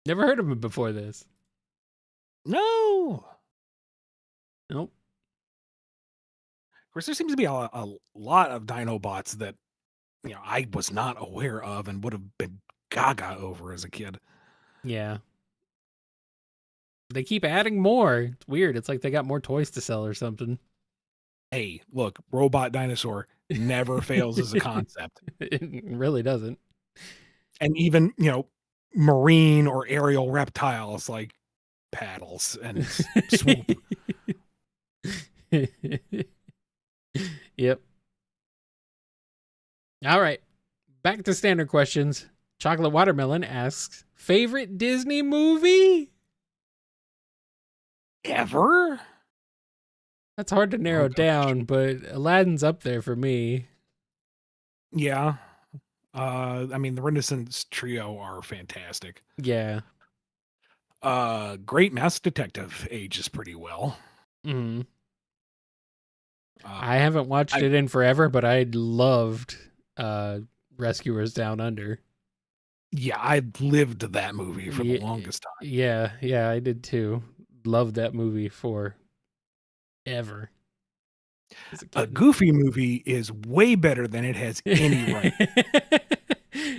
Never heard of him before this. No. Nope. Of course, there seems to be a lot of Dinobots that I was not aware of and would have been gaga over as a kid. Yeah. They keep adding more. It's weird. It's like they got more toys to sell or something. Hey, look, robot dinosaur never fails as a concept. It really doesn't. And even, marine or aerial reptiles like paddles and swoop. Yep. All right. Back to standard questions. Chocolate Watermelon asks, favorite Disney movie? Ever? That's hard to narrow down, but Aladdin's up there for me. Yeah. I mean, the Renaissance trio are fantastic. Yeah. Great Mouse Detective ages pretty well. Mm-hmm. I haven't watched it in forever, but I loved Rescuers Down Under. Yeah, I lived that movie for the longest time. Yeah, I did too. Loved that movie for ever. A Goofy movie is way better than it has any right.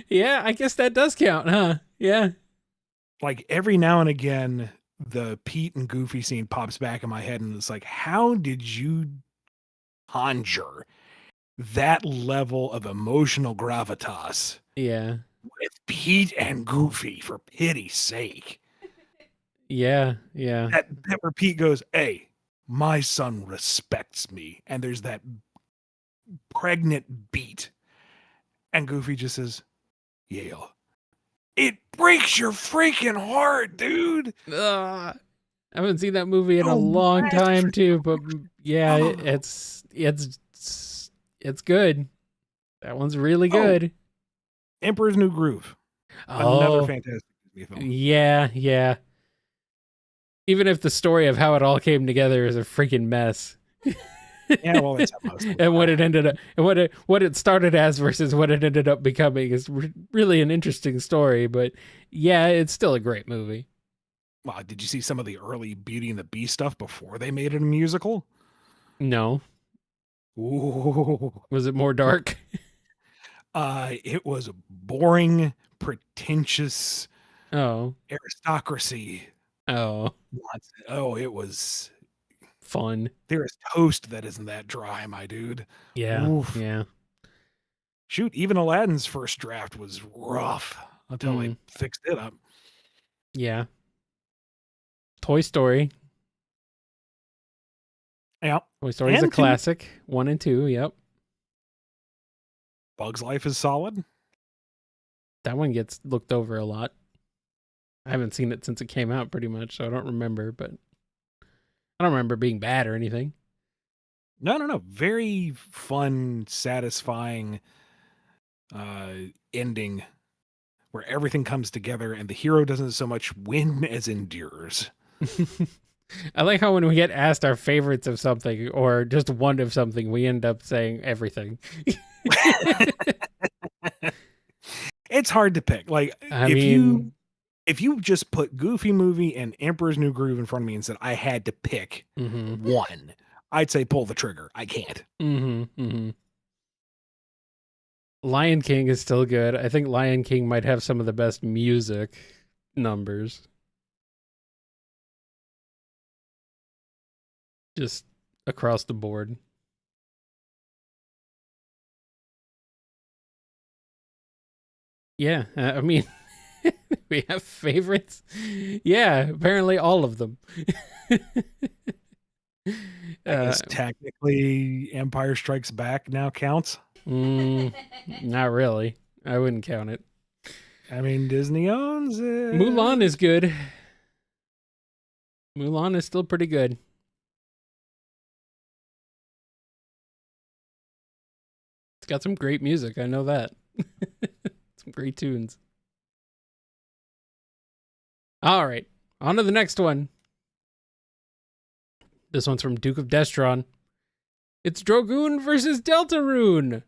Yeah, I guess that does count, huh? Yeah. Like every now and again, the Pete and Goofy scene pops back in my head, and it's like, how did you conjure that level of emotional gravitas? Yeah. With Pete and Goofy, for pity's sake. Yeah. That where Pete goes, hey, my son respects me. And there's that pregnant beat. And Goofy just says, yeah. It breaks your freaking heart, dude. I haven't seen that movie in a long time too, but yeah, it's good. That one's really good. Emperor's New Groove. Another fantastic film. Yeah. Even if the story of how it all came together is a freaking mess. Yeah, well, that's how most of and what it ended up, and what it started as versus what it ended up becoming is really an interesting story. But yeah, it's still a great movie. Wow, did you see some of the early Beauty and the Beast stuff before they made it a musical? No. Ooh. Was it more dark? It was boring, pretentious Oh. aristocracy. Oh. Oh, it was. Fun. There is toast that isn't that dry, my dude. Yeah. Oof. Yeah. Shoot, even Aladdin's first draft was rough until they fixed it up. Yeah. Toy Story. Yeah. Toy Story's a classic. 1 and 2, yep. Bug's Life is solid. That one gets looked over a lot. I haven't seen it since it came out pretty much, so I don't remember, but I don't remember being bad or anything. No. Very fun, satisfying ending where everything comes together and the hero doesn't so much win as endures. I like how when we get asked our favorites of something or just one of something, we end up saying everything. It's hard to pick. Like, if you just put Goofy Movie and Emperor's New Groove in front of me and said I had to pick one, I'd say pull the trigger. I can't. Lion King is still good. I think Lion King might have some of the best music numbers. Just across the board. Yeah, I mean, we have favorites. Yeah, apparently all of them. I guess technically Empire Strikes Back now counts. Not really. I wouldn't count it. I mean, Disney owns it. Mulan is good. Mulan is still pretty good. It's got some great music. I know that. Some great tunes. All right. On to the next one. This one's from Duke of Destron. It's Drogoon versus Deltarune.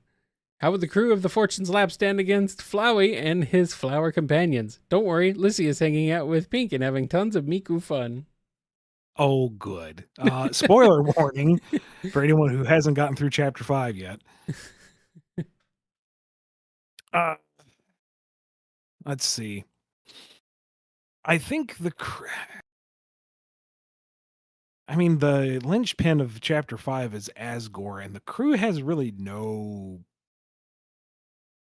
How would the crew of the Fortune's Lap stand against Flowey and his flower companions? Don't worry, Lissy is hanging out with Pink and having tons of Miku fun. Oh, good. Spoiler warning for anyone who hasn't gotten through Chapter 5 yet. Let's see. I think the linchpin of Chapter 5 is Asgore, and the crew has really no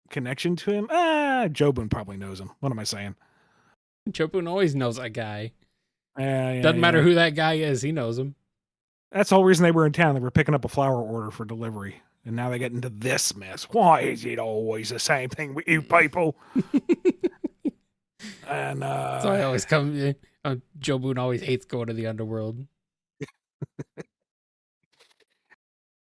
connection to him. Jobun probably knows him. What am I saying? Jobun always knows a guy. Yeah, Doesn't matter who that guy is, he knows him. That's the whole reason they were in town. They were picking up a flower order for delivery. And now they get into this mess. Why is it always the same thing with you people? And so I always come. Jobun always hates going to the underworld.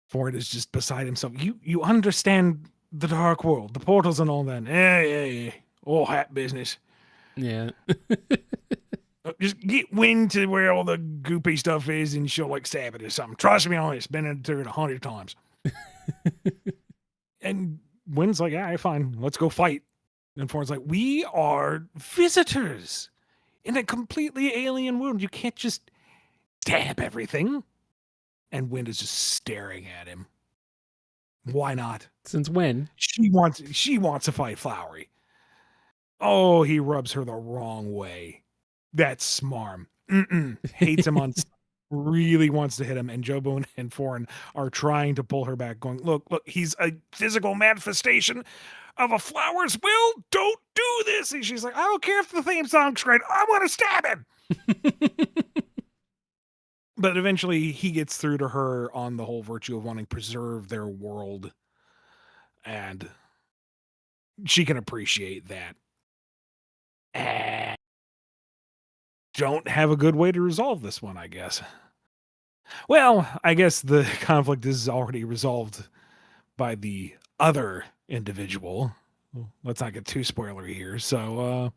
Ford is just beside himself. You understand the dark world, the portals and all that. Yeah. All hat business. Yeah. Just get wind to where all the goopy stuff is and she'll like stab it or something. Trust me on this. Been into it 100 times. And Wynn's like, yeah, fine. Let's go fight. And Ford's like, we are visitors in a completely alien world. You can't just stab everything. And Wynn is just staring at him. Why not? Since when? She wants to fight Flowery. Oh, he rubs her the wrong way. That's Smarm. Hates him on really wants to hit him, and Jobun and Foreign are trying to pull her back, going, look, he's a physical manifestation of a flower's will. Don't do this. And she's like, I don't care if the theme song's great. I want to stab him. But eventually he gets through to her on the whole virtue of wanting to preserve their world. And she can appreciate that. Don't have a good way to resolve this one, I guess. Well, I guess the conflict is already resolved by the other individual. Let's not get too spoilery here. So,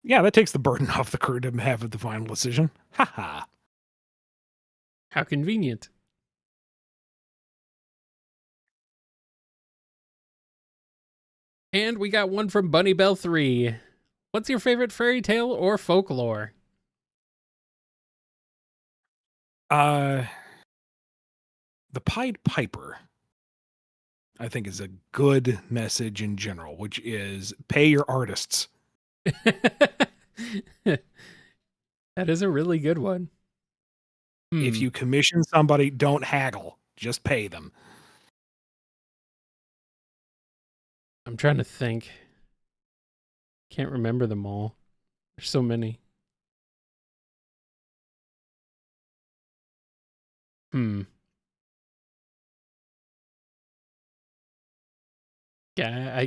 yeah, that takes the burden off the crew to have the final decision. Haha. How convenient. And we got one from Bunny Bell 3. What's your favorite fairy tale or folklore? The Pied Piper, I think, is a good message in general, which is pay your artists. That is a really good one. If you commission somebody, don't haggle. Just pay them. I'm trying to think. Can't remember them all. There's so many. Yeah,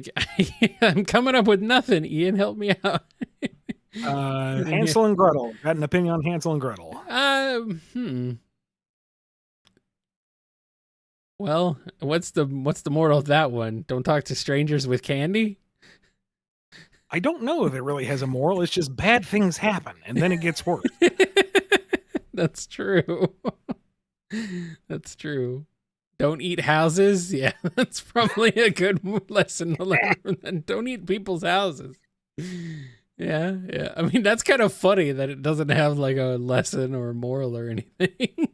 I'm coming up with nothing. Ian, help me out. Hansel and Gretel. Got an opinion on Hansel and Gretel? Well, what's the moral of that one? Don't talk to strangers with candy? I don't know if it really has a moral. It's just bad things happen, and then it gets worse. That's true. That's true. Don't eat houses. Yeah, that's probably a good lesson to learn. Don't eat people's houses. Yeah. I mean, that's kind of funny that it doesn't have like a lesson or a moral or anything.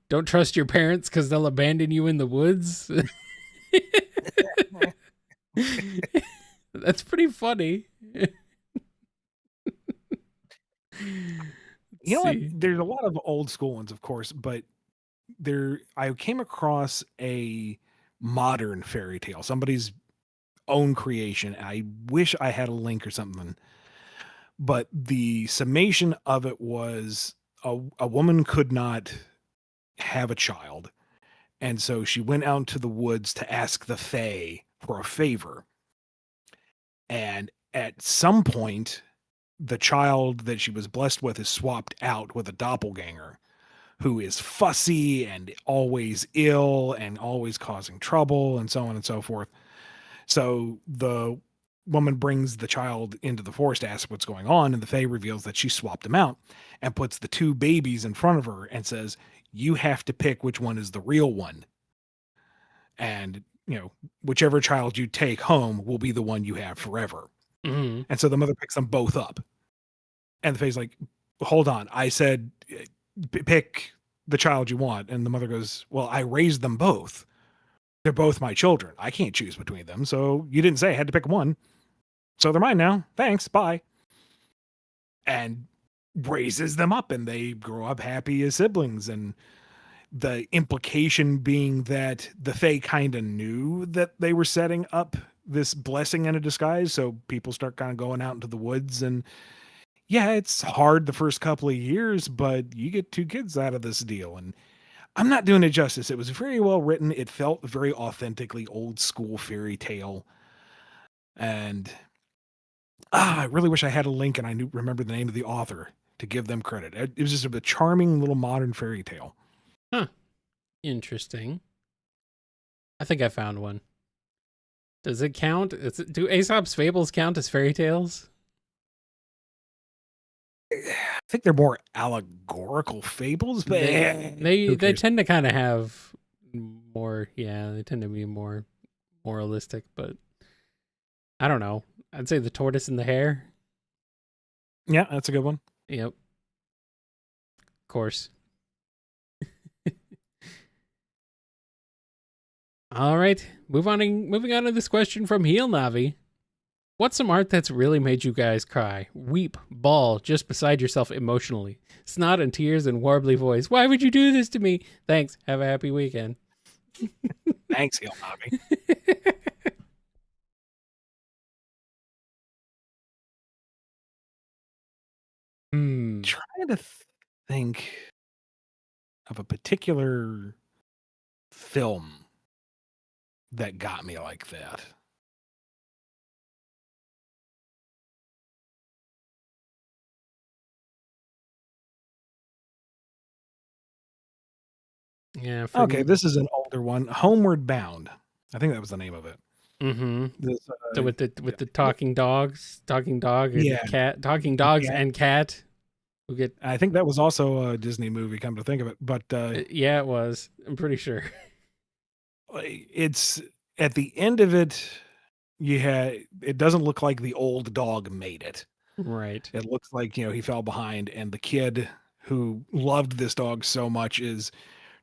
Don't trust your parents because they'll abandon you in the woods. That's pretty funny. You know what? There's a lot of old school ones, of course, but I came across a modern fairy tale, somebody's own creation. I wish I had a link or something, but the summation of it was a woman could not have a child, and so she went out into the woods to ask the Fae for a favor. And at some point, the child that she was blessed with is swapped out with a doppelganger who is fussy and always ill and always causing trouble and so on and so forth. So the woman brings the child into the forest, asks what's going on, and the Fae reveals that she swapped him out and puts the two babies in front of her and says, you have to pick which one is the real one. And, whichever child you take home will be the one you have forever. Mm-hmm. And so the mother picks them both up. And the Fae's like, hold on, I said pick the child you want. And the mother goes, well, I raised them both. They're both my children. I can't choose between them. So you didn't say I had to pick one. So they're mine now. Thanks. Bye. And raises them up, and they grow up happy as siblings. And the implication being that the Fae kind of knew that they were setting up this blessing in a disguise. So people start kind of going out into the woods, and yeah, it's hard the first couple of years, but you get two kids out of this deal. And I'm not doing it justice. It was very well written. It felt very authentically old school fairy tale. And I really wish I had a link and I remember the name of the author to give them credit. It was just a charming little modern fairy tale. Huh. Interesting. I think I found one. Does it count? Do Aesop's fables count as fairy tales? I think they're more allegorical fables, but they tend to kind of have more. Yeah, they tend to be more moralistic, but I don't know. I'd say The Tortoise and the Hare. Yeah, that's a good one. Yep. Of course. All right, moving on to this question from Heel Navi. What's some art that's really made you guys cry, weep, bawl, just beside yourself emotionally? Snot and tears and warbly voice. Why would you do this to me? Thanks. Have a happy weekend. Thanks, Heel Navi. Trying to think of a particular film that got me like that. Yeah. Okay, this is an older one. Homeward Bound. I think that was the name of it. Mm-hmm. So with the talking dogs, talking dog and cat, talking dogs and cat. Who get? I think that was also a Disney movie. Come to think of it, but yeah, it was. I'm pretty sure. It's at the end of it. It doesn't look like the old dog made it. Right. It looks like, he fell behind, and the kid who loved this dog so much is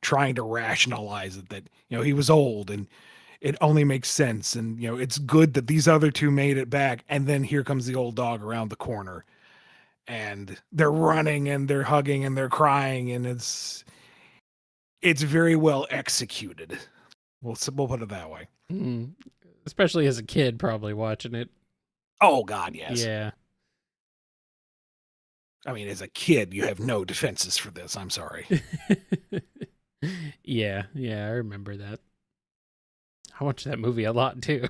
trying to rationalize it that, he was old and it only makes sense. And, it's good that these other two made it back. And then here comes the old dog around the corner and they're running and they're hugging and they're crying. And it's very well executed. We'll put it that way. Mm. Especially as a kid, probably watching it. Oh, God, yes. Yeah. I mean, as a kid, you have no defenses for this. I'm sorry. Yeah, I remember that. I watched that movie a lot too.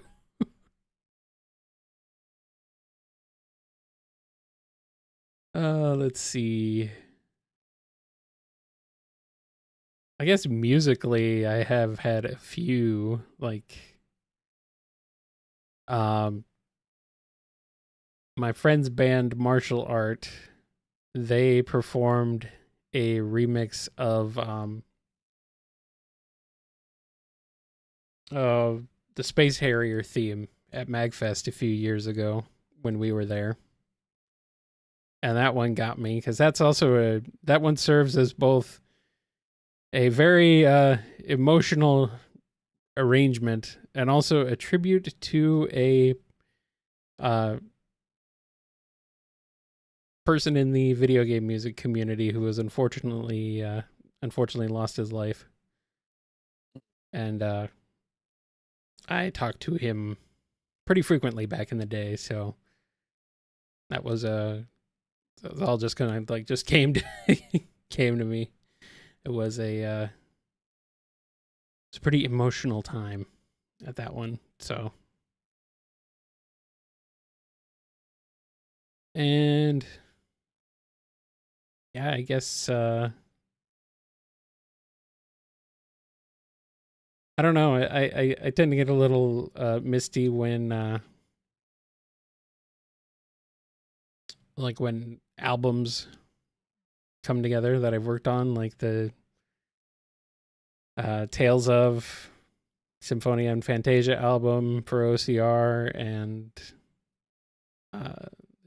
Let's see. I guess musically, I have had a few, like, my friend's band Martial Art, they performed a remix of the Space Harrier theme at MagFest a few years ago when we were there. And that one got me because that one serves as both a very emotional arrangement and also a tribute to a person in the video game music community who was unfortunately lost his life. And I talked to him pretty frequently back in the day, so that was all just kind of like just came to me. It was a pretty emotional time at that one. So, and yeah, I guess I don't know. I tend to get a little misty when like when albums come together that I've worked on, like the Tales of Symphonia and Fantasia album for OCR and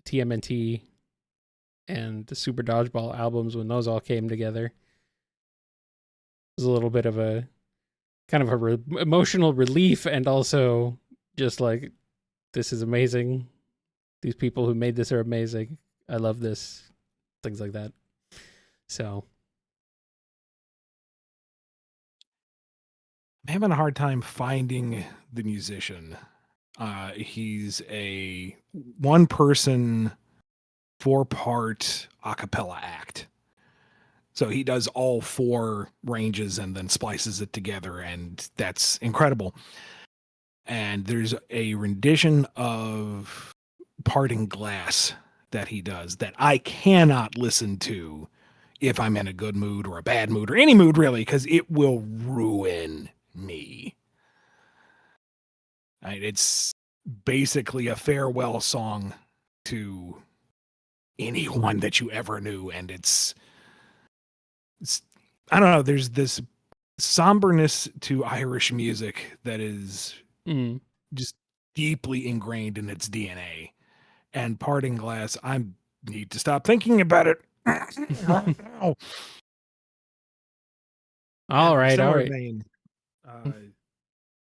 TMNT and the Super Dodgeball albums, when those all came together. It was a little bit of a kind of a emotional relief, and also just like, this is amazing. These people who made this are amazing. I love this. Things like that. So I'm having a hard time finding the musician. He's a one-person, 4-part a cappella act. So he does all 4 ranges and then splices it together, and that's incredible. And there's a rendition of Parting Glass that he does that I cannot listen to if I'm in a good mood or a bad mood or any mood, really, because it will ruin me. It's basically a farewell song to anyone that you ever knew, and it's I don't know, there's this somberness to Irish music that is just deeply ingrained in its DNA. And Parting Glass, I need to stop thinking about it. all right. Vein,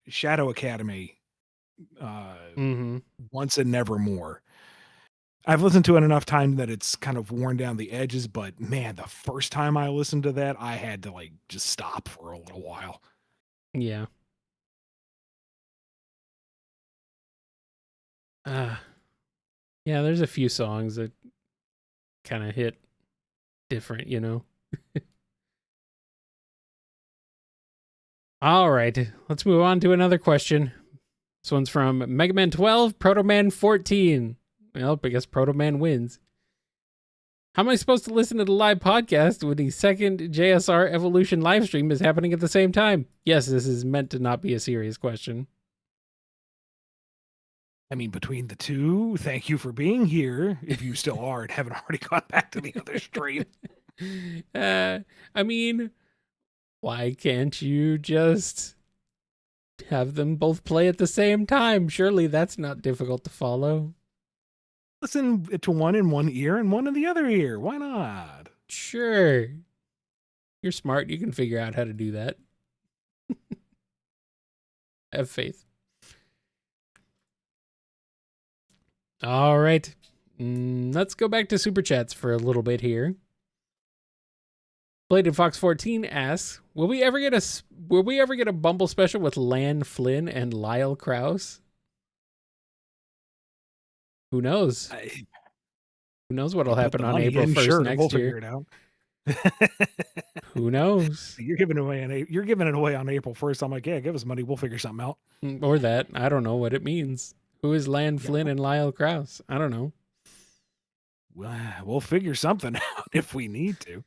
Shadow Academy, Once and Nevermore. I've listened to it enough time that it's kind of worn down the edges, but man, the first time I listened to that, I had to like just stop for a little while. Yeah. Yeah, there's a few songs that kind of hit different, you know. All right, let's move on to another question. This one's from Mega Man 12, Proto Man 14. Well, I guess Proto Man wins. How am I supposed to listen to the live podcast when the second JSR Evolution live stream is happening at the same time? Yes, this is meant to not be a serious question. I mean, between the two, thank you for being here. If you still are and haven't already gone back to the other stream. I mean, why can't you just have them both play at the same time? Surely that's not difficult to follow. listen to one in one ear and one in the other ear. Why not? Sure. You're smart. You can figure out how to do that. Have faith. All right. Let's go back to Super Chats for a little bit here. Bladed Fox 14 asks, will we ever get a Bumble special with Lan Flynn and Lyle Krause? Who knows? Who knows what'll happen on April 1st next we'll year? Figure it out. Who knows? You're giving it away on April 1st. I'm like, yeah, give us money. We'll figure something out. Or that. I don't know what it means. Who is Lan Flynn and Lyle Krause? I don't know. Well, we'll figure something out if we need to.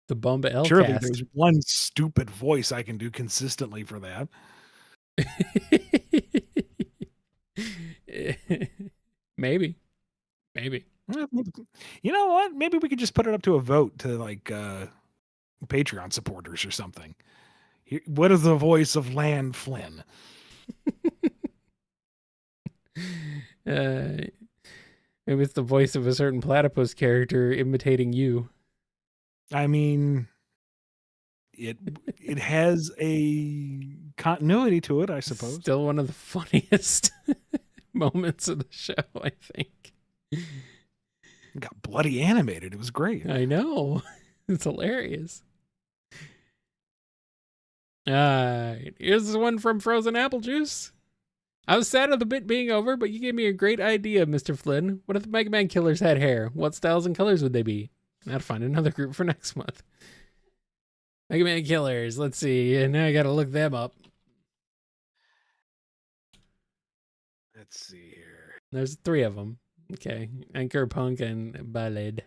The BumbleKast. Surely there's one stupid voice I can do consistently for that. Maybe. You know what? Maybe we could just put it up to a vote to like Patreon supporters or something. What is the voice of Lan Flynn? Maybe it's the voice of a certain platypus character imitating you. I mean, it has a continuity to it, I suppose. Still one of the funniest moments of the show, I think. It got bloody animated. It was great. I know. It's hilarious. Here's one from Frozen Apple Juice. I was sad of the bit being over, but you gave me a great idea, Mr. Flynn. What if the Mega Man killers had hair? What styles and colors would they be? I'll find another group for next month. Mega Man killers. Let's see. And now I got to look them up. Let's see here. There's 3 of them. Okay. Anchor, Punk, and Ballad.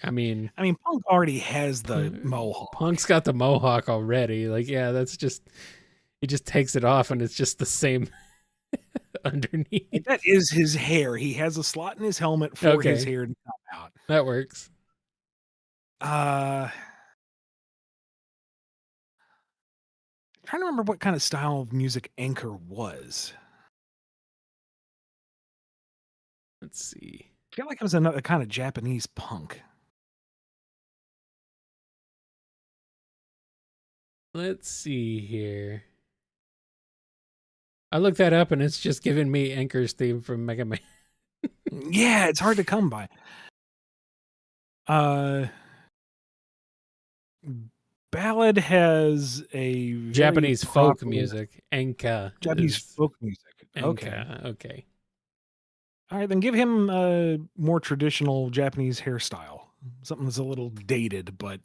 I mean, Punk already has the mohawk. Punk's got the mohawk already. Like, yeah, that's just, he just takes it off and it's just the same underneath. That is his hair. He has a slot in his helmet for his hair to come out. That works. Trying to remember what kind of style of music Anchor was. Let's see. I feel like it was another kind of Japanese punk. Let's see here. I looked that up and it's just giving me Anchor's theme from Mega Man. Yeah, it's hard to come by. Ballad has a Japanese folk music. Enka. Japanese folk music. Enka. Okay. All right, then give him a more traditional Japanese hairstyle. Something that's a little dated, but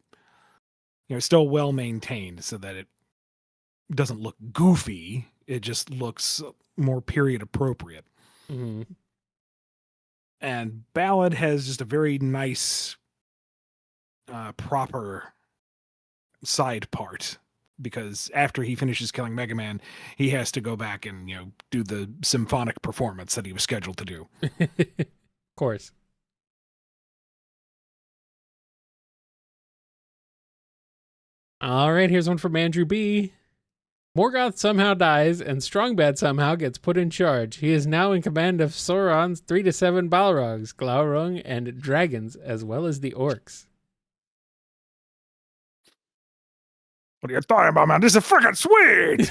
still well maintained so that it doesn't look goofy. It just looks more period appropriate. Mm-hmm. And Ballad has just a very nice, proper side part, because after he finishes killing Mega Man, he has to go back and do the symphonic performance that he was scheduled to do. Of course. All right, here's one from Andrew B. Morgoth somehow dies, and Strongbad somehow gets put in charge. He is now in command of Sauron's 3 to 7 Balrogs, Glaurung, and dragons, as well as the orcs. What are you talking about, man? This is freaking sweet!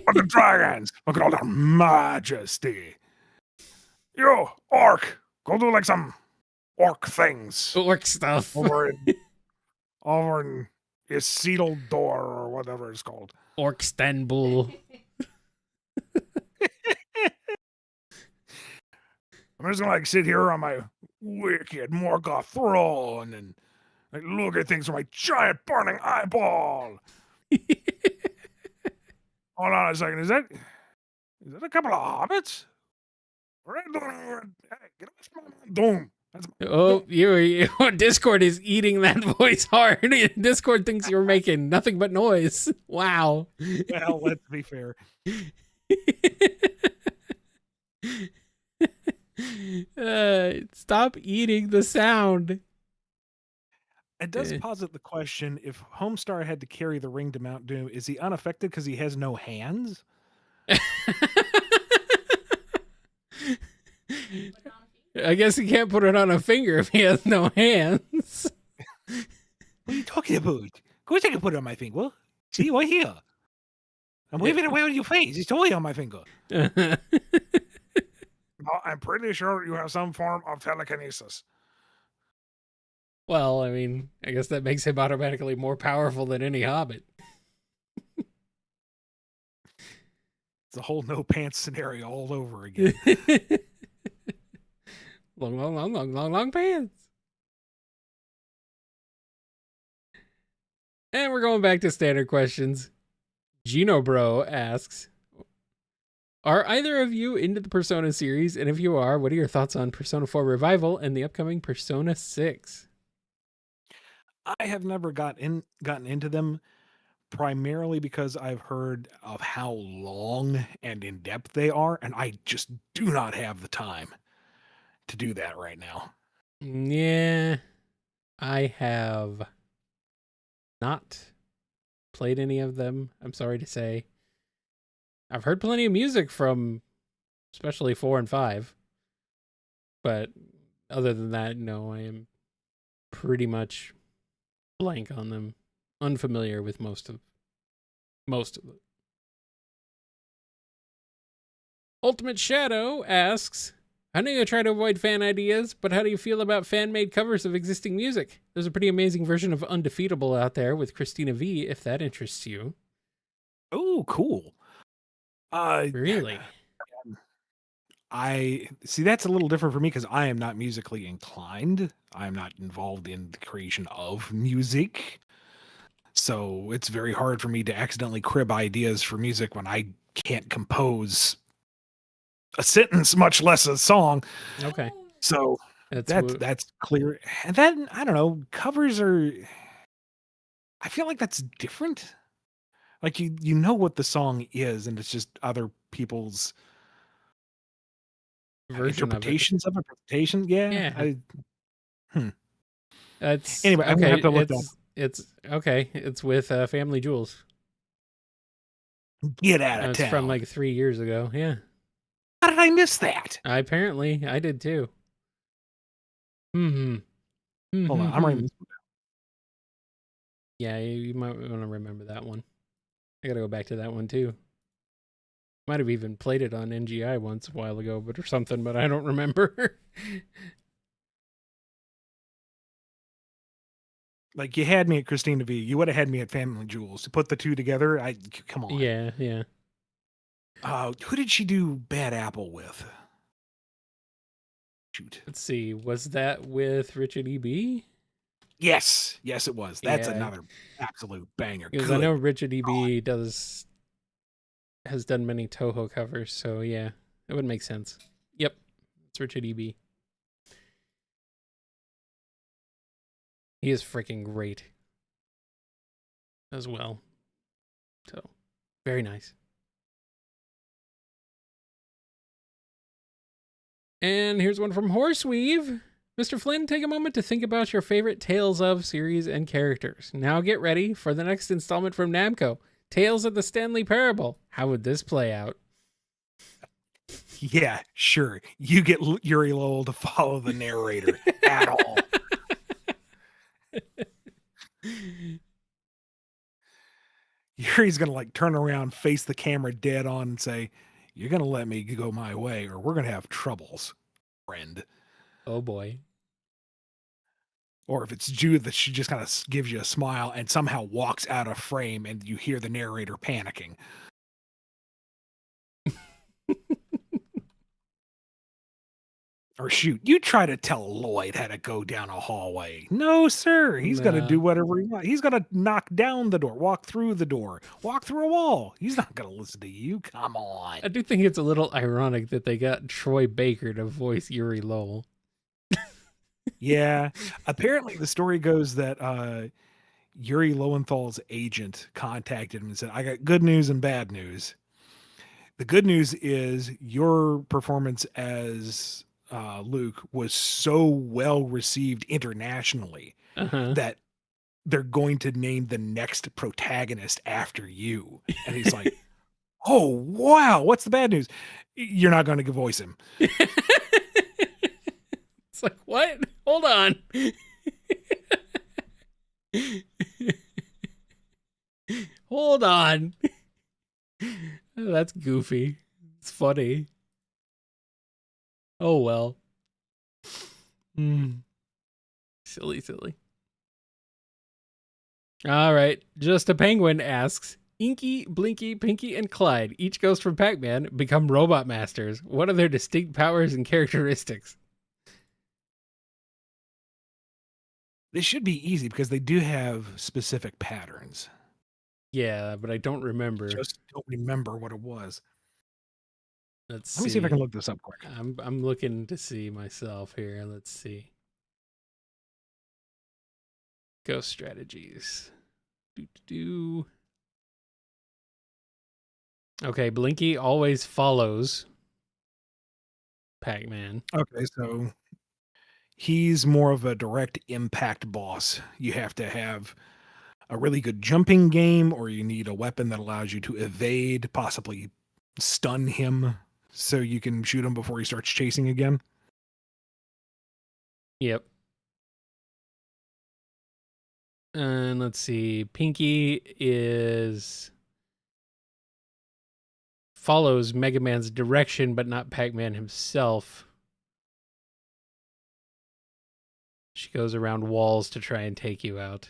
For the dragons! Look at all that majesty! You, orc! Go do like some orc things. Orc stuff. Over in Isildur or whatever it's called. Orc-Stanbul. I'm just gonna sit here on my wicked Morgoth throne and look at things from my giant burning eyeball. Hold on a second. Is that a couple of hobbits? Hey, get away from my Doom. Your Discord is eating that voice hard. Discord thinks you're making nothing but noise. Wow. Well, let's be fair. Stop eating the sound. It does posit the question: if Homestar had to carry the ring to Mount Doom, is he unaffected because he has no hands? I guess he can't put it on a finger if he has no hands. What are you talking about? Of course I can put it on my finger. See, right here. I'm waving it around your face. It's totally on my finger. Well, I'm pretty sure you have some form of telekinesis. Well, I mean, I guess that makes him automatically more powerful than any hobbit. It's a whole no pants scenario all over again. long pants. And we're going back to standard questions. Gino Bro asks, are either of you into the Persona series? And if you are, what are your thoughts on Persona 4 Revival and the upcoming Persona 6? I have never gotten into them, primarily because I've heard of how long and in depth they are, and I just do not have the time to do that right now. Yeah, I have not played any of them, I'm sorry to say. I've heard plenty of music from especially 4 and 5. But other than that, no, I am pretty much blank on them. Unfamiliar with most of it. Ultimate Shadow asks, I know you try to avoid fan ideas, but how do you feel about fan-made covers of existing music? There's a pretty amazing version of Undefeatable out there with Christina V, if that interests you. Oh, cool. Really? I see that's a little different for me because I am not musically inclined. I'm not involved in the creation of music. So it's very hard for me to accidentally crib ideas for music when I can't compose a sentence, much less a song. Okay. So that's clear. And then I don't know, covers are, I feel like that's different. Like you know what the song is, and it's just other people's interpretations of interpretation. Yeah. That's anyway. Okay. I'm gonna have to look that. It's okay. It's with Family Jewels. Get out of It's town. from like 3 years ago. Yeah. How did I miss that? Apparently, I did too. Hold on, I'm writing this one down. Yeah, you might want to remember that one. I gotta go back to that one too. Might have even played it on NGI once a while ago, or something, but I don't remember. Like you had me at Christina V. You would have had me at Family Jewels. To put the two together, come on. Yeah. Who did she do Bad Apple with? Shoot. Let's see. Was that with Richard E.B.? Yes, it was. That's another absolute banger. Because I know Richard E.B. has done many Toho covers, so yeah, it would make sense. Yep, it's Richard E.B. He is freaking great as well. So, very nice. And here's one from Horseweave. Mr. Flynn, take a moment to think about your favorite Tales of series and characters. Now get ready for the next installment from Namco, Tales of the Stanley Parable. How would this play out? Yeah, sure. You get Yuri Lowell to follow the narrator at all. Yuri's going to like turn around, face the camera dead on and say, you're going to let me go my way or we're going to have troubles, friend. Oh boy. Or if it's Judith, she just kind of gives you a smile and somehow walks out of frame and you hear the narrator panicking. Or shoot, you try to tell Lloyd how to go down a hallway. No, sir. He's going to do whatever he wants. He's going to knock down the door, walk through the door, walk through a wall. He's not going to listen to you. Come on. I do think it's a little ironic that they got Troy Baker to voice Yuri Lowell. Yeah. Apparently the story goes that Yuri Lowenthal's agent contacted him and said, I got good news and bad news. The good news is your performance as Luke was so well received internationally that they're going to name the next protagonist after you. And he's like, oh, wow, what's the bad news? You're not going to voice him. It's like, what? Hold on. Hold on. Oh, that's goofy. It's funny. Oh, well. Silly, silly. All right. Just a Penguin asks, Inky, Blinky, Pinky, and Clyde, each ghost from Pac-Man, become robot masters. What are their distinct powers and characteristics? They should be easy because they do have specific patterns. Yeah, but I don't remember. Just don't remember what it was. Let me see if I can look this up quick. I'm looking to see myself here. Let's see. Ghost strategies. Okay, Blinky always follows Pac-Man. Okay, so he's more of a direct impact boss. You have to have a really good jumping game, or you need a weapon that allows you to evade, possibly stun him so you can shoot him before he starts chasing again. Yep. And let's see. Pinky follows Mega Man's direction, but not Pac-Man himself. She goes around walls to try and take you out.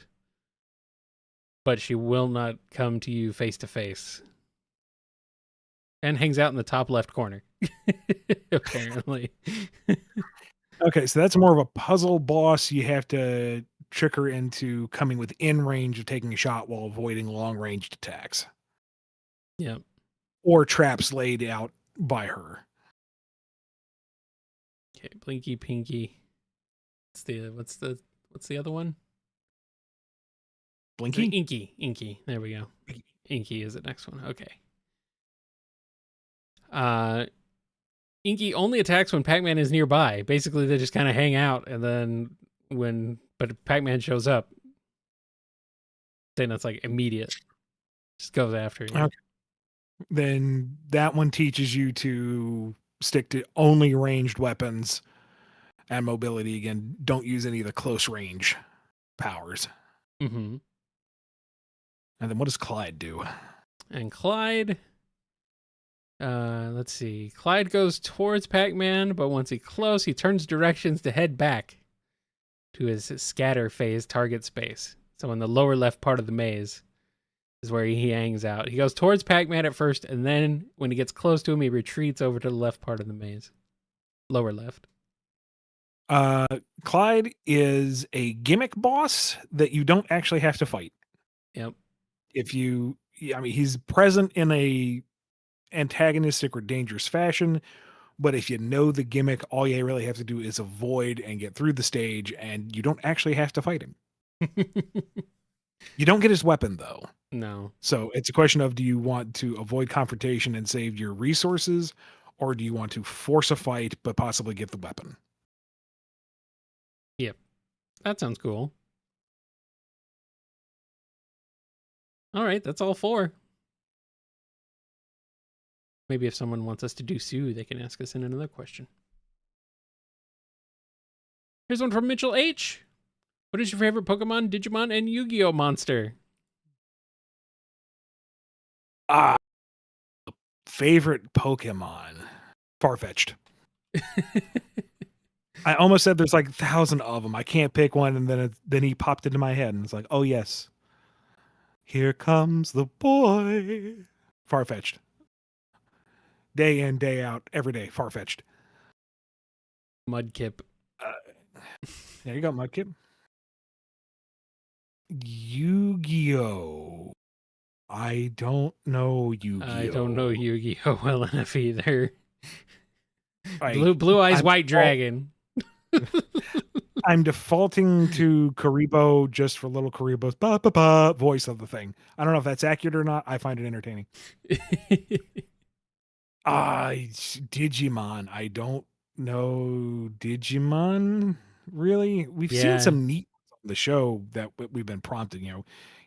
But she will not come to you face to face. And hangs out in the top left corner. Apparently. Okay, so that's more of a puzzle boss. You have to trick her into coming within range of taking a shot while avoiding long-ranged attacks. Yep. Or traps laid out by her. Okay, Blinky, Pinky. What's the other one? Blinky? Inky. There we go. Inky is the next one. Okay. Inky only attacks when Pac-Man is nearby. Basically, they just kind of hang out, and then but Pac-Man shows up, then it's like immediate. Just goes after you. Okay. Then that one teaches you to stick to only ranged weapons and mobility. Again, don't use any of the close range powers. Mm-hmm. And then what does Clyde do? And Clyde, let's see. Clyde goes towards Pac-Man, but once he's close, he turns directions to head back to his scatter phase target space. So in the lower left part of the maze is where he hangs out. He goes towards Pac-Man at first, and then when he gets close to him, he retreats over to the left part of the maze. Lower left. Clyde is a gimmick boss that you don't actually have to fight. Yep. He's present in a antagonistic or dangerous fashion, but if you know the gimmick, all you really have to do is avoid and get through the stage, and you don't actually have to fight him. You don't get his weapon, though. No. So it's a question of, do you want to avoid confrontation and save your resources, or do you want to force a fight but possibly get the weapon? Yep. That sounds cool. All right, that's all 4. Maybe if someone wants us to do Sue, they can ask us in another question. Here's one from Mitchell H. What is your favorite Pokemon, Digimon, and Yu-Gi-Oh monster? Favorite Pokemon? Far-fetched. I almost said there's like 1,000 of them. I can't pick one, and then he popped into my head, and it's like, oh yes, here comes the boy. Far-fetched. Day in, day out, every day. Far-fetched. Mudkip. There you go, Mudkip. Yu-Gi-Oh. I don't know Yu-Gi-Oh. I don't know Yu-Gi-Oh well enough either. Blue Eyes White Dragon. I'm defaulting to Karibo just for little Karibo's ba-ba-ba voice of the thing. I don't know if that's accurate or not. I find it entertaining. Digimon. I don't know Digimon, really. We've seen some neat ones the show that we've been prompted,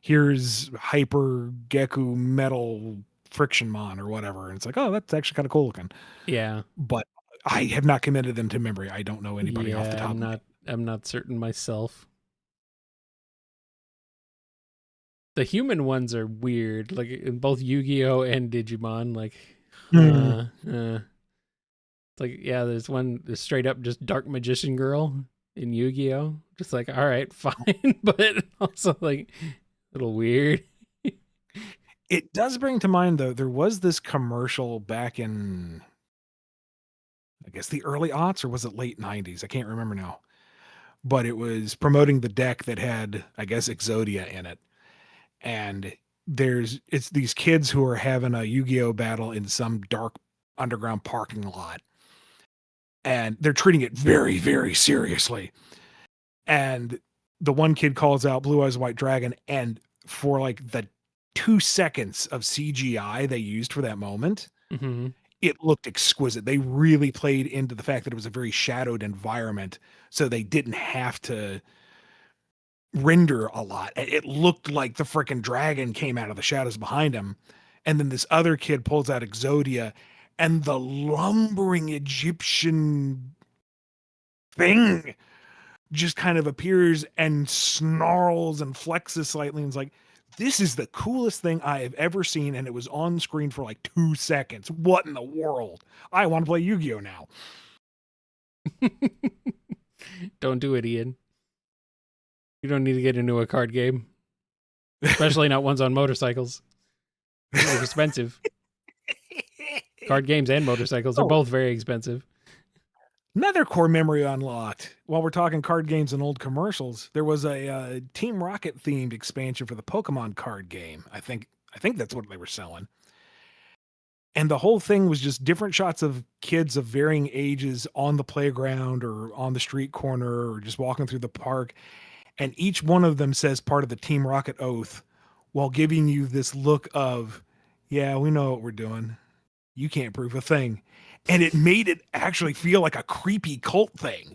here's Hyper Geku Metal Frictionmon or whatever. And it's like, oh, that's actually kind of cool looking. Yeah. But I have not committed them to memory. I don't know anybody off the top of my head. I'm not certain myself. The human ones are weird, like in both Yu-Gi-Oh and Digimon. Like, like, yeah, there's one straight up just dark magician girl in Yu-Gi-Oh. Just like, all right, fine, but also like a little weird. It does bring to mind, though, there was this commercial back in, I guess, the early aughts, or was it late 90s? I can't remember now. But it was promoting the deck that had, I guess, Exodia in it. And it's these kids who are having a Yu-Gi-Oh battle in some dark underground parking lot. And they're treating it very, very seriously. And the one kid calls out Blue Eyes White Dragon, and for like the 2 seconds of CGI they used for that moment, it looked exquisite. They really played into the fact that it was a very shadowed environment, so they didn't have to render a lot. It looked like the freaking dragon came out of the shadows behind him. And then this other kid pulls out Exodia, and the lumbering Egyptian thing just kind of appears and snarls and flexes slightly, and it's like, this is the coolest thing I have ever seen, and it was on screen for like 2 seconds. What in the world? I want to play Yu-Gi-Oh now. Don't do it, Ian. You don't need to get into a card game, especially not ones on motorcycles. They're expensive. Card games and motorcycles are both very expensive. Another core memory unlocked. While we're talking card games and old commercials, there was a Team Rocket themed expansion for the Pokemon card game. I think that's what they were selling. And the whole thing was just different shots of kids of varying ages on the playground or on the street corner or just walking through the park. And each one of them says part of the Team Rocket oath while giving you this look of, yeah, we know what we're doing. You can't prove a thing. And it made it actually feel like a creepy cult thing.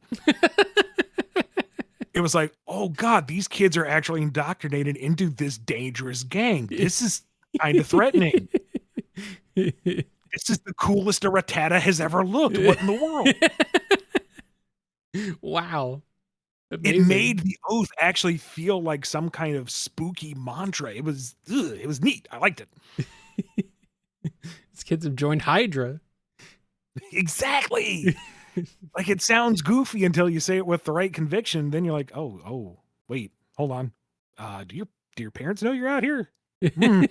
It was like, oh God, these kids are actually indoctrinated into this dangerous gang. This is kind of threatening. This is the coolest a Rattata has ever looked. What in the world? Wow. Amazing. It made the oath actually feel like some kind of spooky mantra. It was neat. I liked it. These kids have joined Hydra. Exactly. Like, it sounds goofy until you say it with the right conviction. Then you're like, oh, wait, hold on. Do your parents know you're out here? Do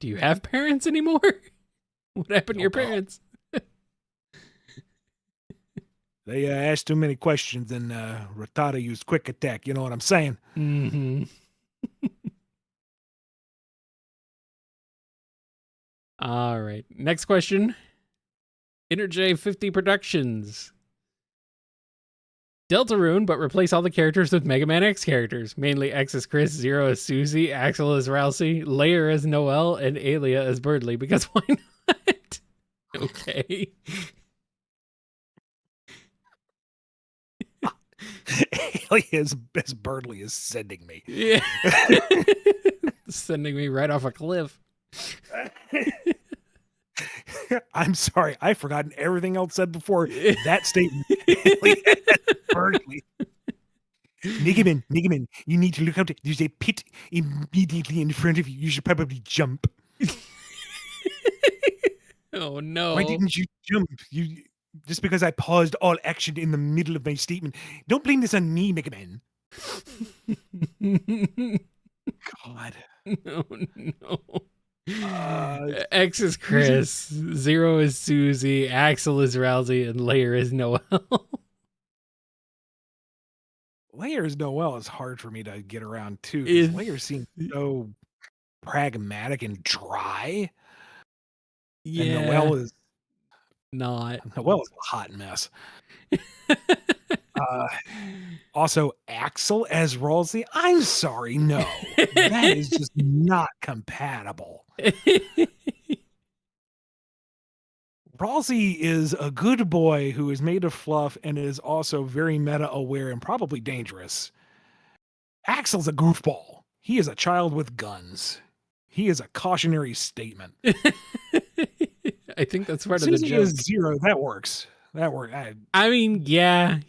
you have parents anymore? What happened to your parents? They asked too many questions, and Rattata used quick attack. You know what I'm saying? Mm-hmm. All right. Next question. InterJ50 Productions. Deltarune, but replace all the characters with Mega Man X characters. Mainly X as Chris, Zero as Susie, Axel as Rousey, Layer as Noelle, and Alia as Birdly, because why not? Okay. Alias as Birdly is sending me. Yeah. Sending me right off a cliff. I'm sorry. I've forgotten everything else said before that statement. Birdly. Nigaman, you need to look out. There's a pit immediately in front of you. You should probably jump. Oh, no. Why didn't you jump? Just because I paused all action in the middle of my statement. Don't blame this on me, Mega Man. God. No. X is Chris, Zero is Susie, Axel is Rousey, and Layer is Noelle. Layer is Noelle is hard for me to get around too. Because Layer seems so pragmatic and dry. Yeah. And Noelle is not. Noelle is a hot mess. Also, Axel as Rousey. I'm sorry, no. That is just not compatible. Rousey is a good boy who is made of fluff and is also very meta aware and probably dangerous. Axel's a goofball. He is a child with guns. He is a cautionary statement. I think that's part As of soon the as he joke. is zero, that works. That works. I mean, yeah.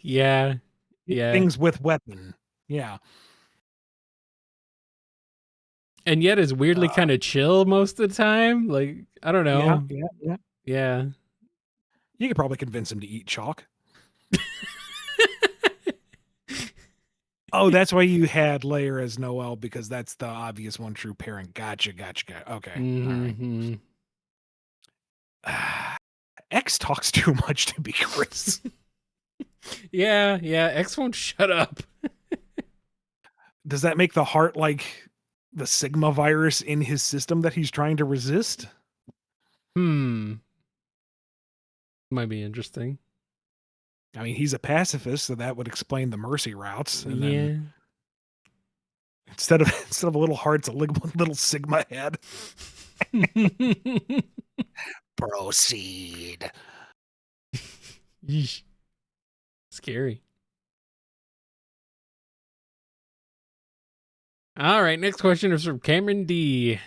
Things with weapon. Yeah. And yet is weirdly kind of chill most of the time. Like, I don't Yeah. know. Yeah. Yeah. You could probably convince him to eat chalk. Oh, that's why you had Leia as Noel, because that's the obvious one true parent. Gotcha. Okay. Mm-hmm. All right. X talks too much to be Chris. Yeah. X won't shut up. Does that make the heart like the Sigma virus in his system that he's trying to resist? Might be interesting. I mean, he's a pacifist, so that would explain the mercy routes. And then instead of a little heart, it's a little Sigma head. Proceed. Yeesh. Scary. All right, next question is from Cameron D.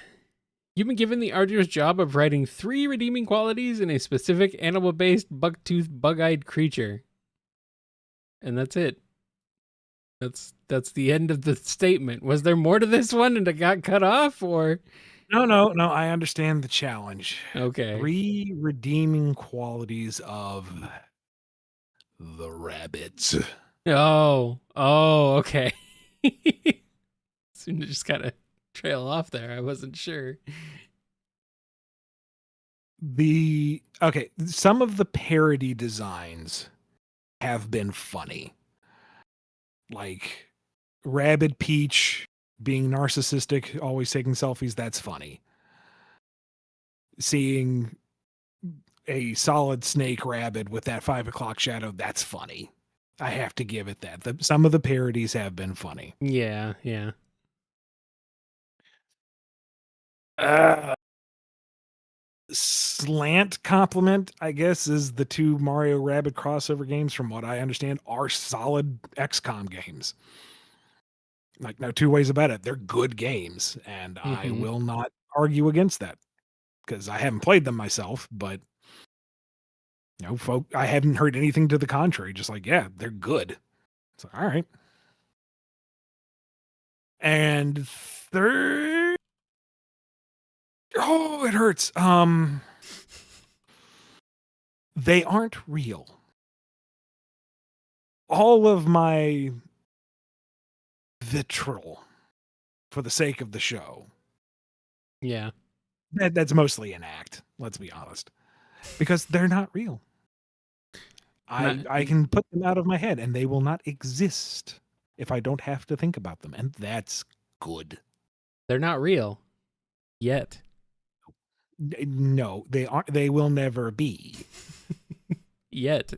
You've been given the arduous job of writing 3 redeeming qualities in a specific animal-based, buck-toothed, bug-eyed creature. And that's it. That's the end of the statement. Was there more to this one and it got cut off, or? No. I understand the challenge. Okay. 3 redeeming qualities of the rabbits. Oh, okay. Seemed to just kind of trail off there. I wasn't sure. Some of the parody designs have been funny. Like Rabid Peach being narcissistic, always taking selfies, that's funny. Seeing a solid snake rabbit with that 5 o'clock shadow, that's funny. I have to give it that. Some of the parodies have been funny. Yeah. Slant compliment, I guess, is the 2 Mario Rabbids crossover games, from what I understand, are solid XCOM games. Like, no two ways about it. They're good games, and I will not argue against that because I haven't played them myself, but I haven't heard anything to the contrary. Just like, yeah, they're good. So, all right. And third, oh, it hurts. They aren't real. All of my vitriol for the sake of the show. Yeah. That's mostly an act, let's be honest. Because they're not real. I can put them out of my head and they will not exist if I don't have to think about them. And that's good. They're not real yet. No, they aren't. They will never be. Yet.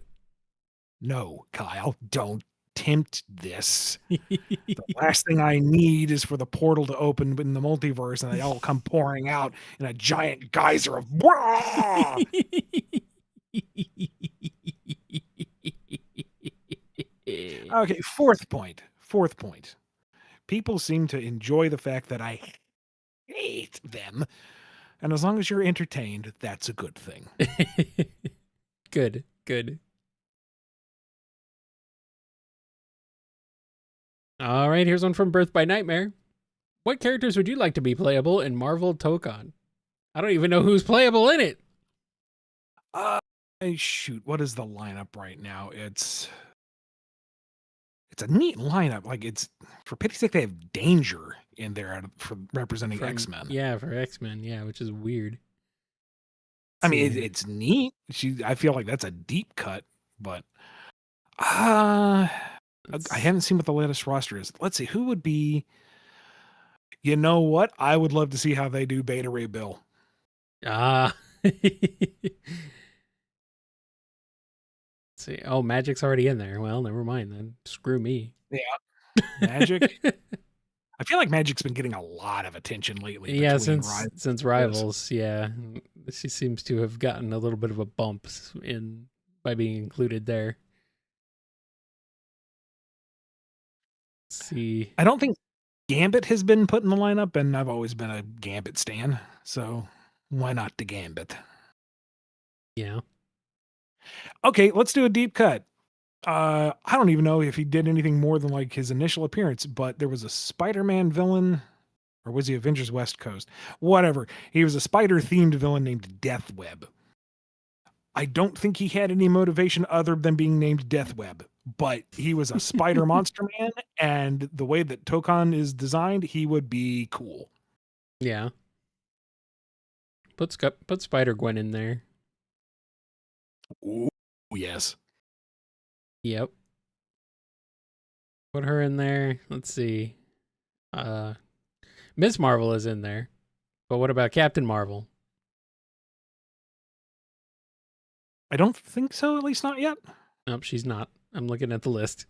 No, Kyle, don't tempt this. The last thing I need is for the portal to open in the multiverse and they all come pouring out in a giant geyser of Okay, fourth point. People seem to enjoy the fact that I hate them. And as long as you're entertained, that's a good thing. Good. All right, here's one from Birth by Nightmare. What characters would you like to be playable in Marvel Tokon? I don't even know who's playable in it. Shoot, what is the lineup right now? It's a neat lineup. Like, it's, for pity's sake, they have Danger in there for representing X-Men. Yeah, for X-Men, yeah, which is weird. I mean, it's neat. I feel like that's a deep cut, but I haven't seen what the latest roster is. Let's see, who would be. You know what? I would love to see how they do Beta Ray Bill. Let's see. Oh, Magic's already in there. Well, never mind then. Screw me. Yeah. Magic. I feel like Magic's been getting a lot of attention lately. Yeah, since Rivals, yeah. She seems to have gotten a little bit of a bump by being included there. Let's see. I don't think Gambit has been put in the lineup, and I've always been a Gambit stan, so why not the Gambit? Yeah. Okay, let's do a deep cut. I don't even know if he did anything more than like his initial appearance, but there was a Spider-Man villain, or was he Avengers West Coast? Whatever. He was a spider-themed villain named Deathweb. I don't think he had any motivation other than being named Deathweb, but he was a spider monster man, and the way that Tokon is designed, he would be cool. Yeah. Put Spider-Gwen in there. Ooh, yes. Yep. Put her in there. Let's see. Miss Marvel is in there. But what about Captain Marvel? I don't think so, at least not yet. Nope, she's not. I'm looking at the list.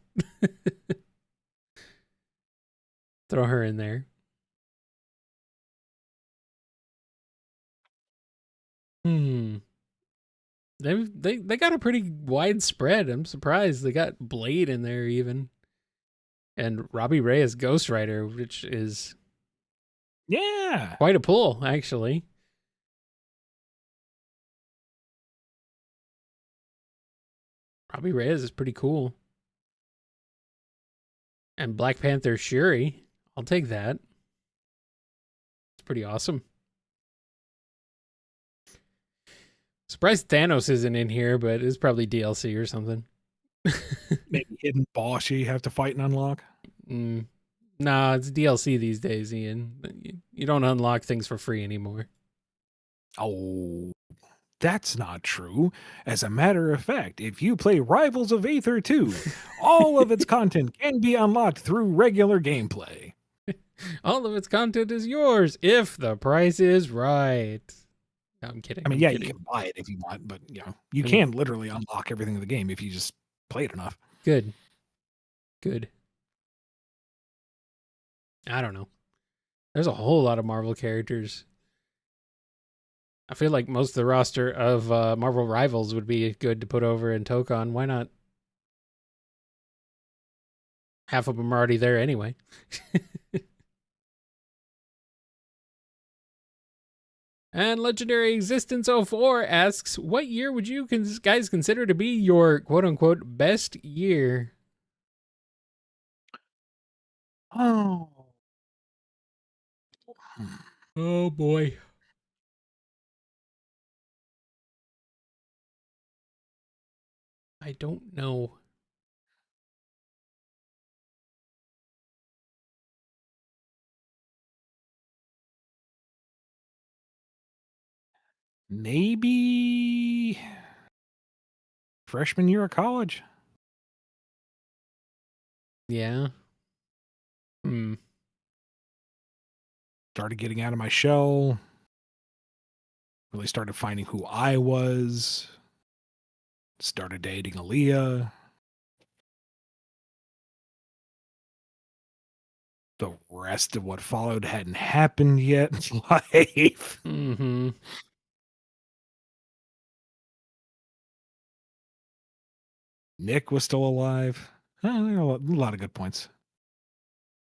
Throw her in there. They got a pretty wide spread. I'm surprised. They got Blade in there even. And Robbie Ray as Ghost Rider, which is quite a pull, actually. Robbie Reyes is pretty cool. And Black Panther Shuri. I'll take that. It's pretty awesome. Surprised Thanos isn't in here, but it's probably DLC or something. Maybe hidden boss you have to fight and unlock. Nah, it's DLC these days, Ian. You don't unlock things for free anymore. Oh, that's not true. As a matter of fact, if you play Rivals of Aether 2, all of its content can be unlocked through regular gameplay. All of its content is yours if the price is right. No, I'm kidding. I mean, you can buy it if you want, but you can literally unlock everything in the game if you just play it enough. Good. I don't know. There's a whole lot of Marvel characters. I feel like most of the roster of Marvel Rivals would be good to put over in Tokon. Why not? Half of them are already there anyway. And Legendary Existence 04 asks, what year would you guys consider to be your quote-unquote best year? Oh. Oh, boy. I don't know. Maybe freshman year of college. Yeah. Started getting out of my shell. Really started finding who I was. Started dating Aaliyah. The rest of what followed hadn't happened yet in life. Mm-hmm. Nick was still alive. There are a lot of good points.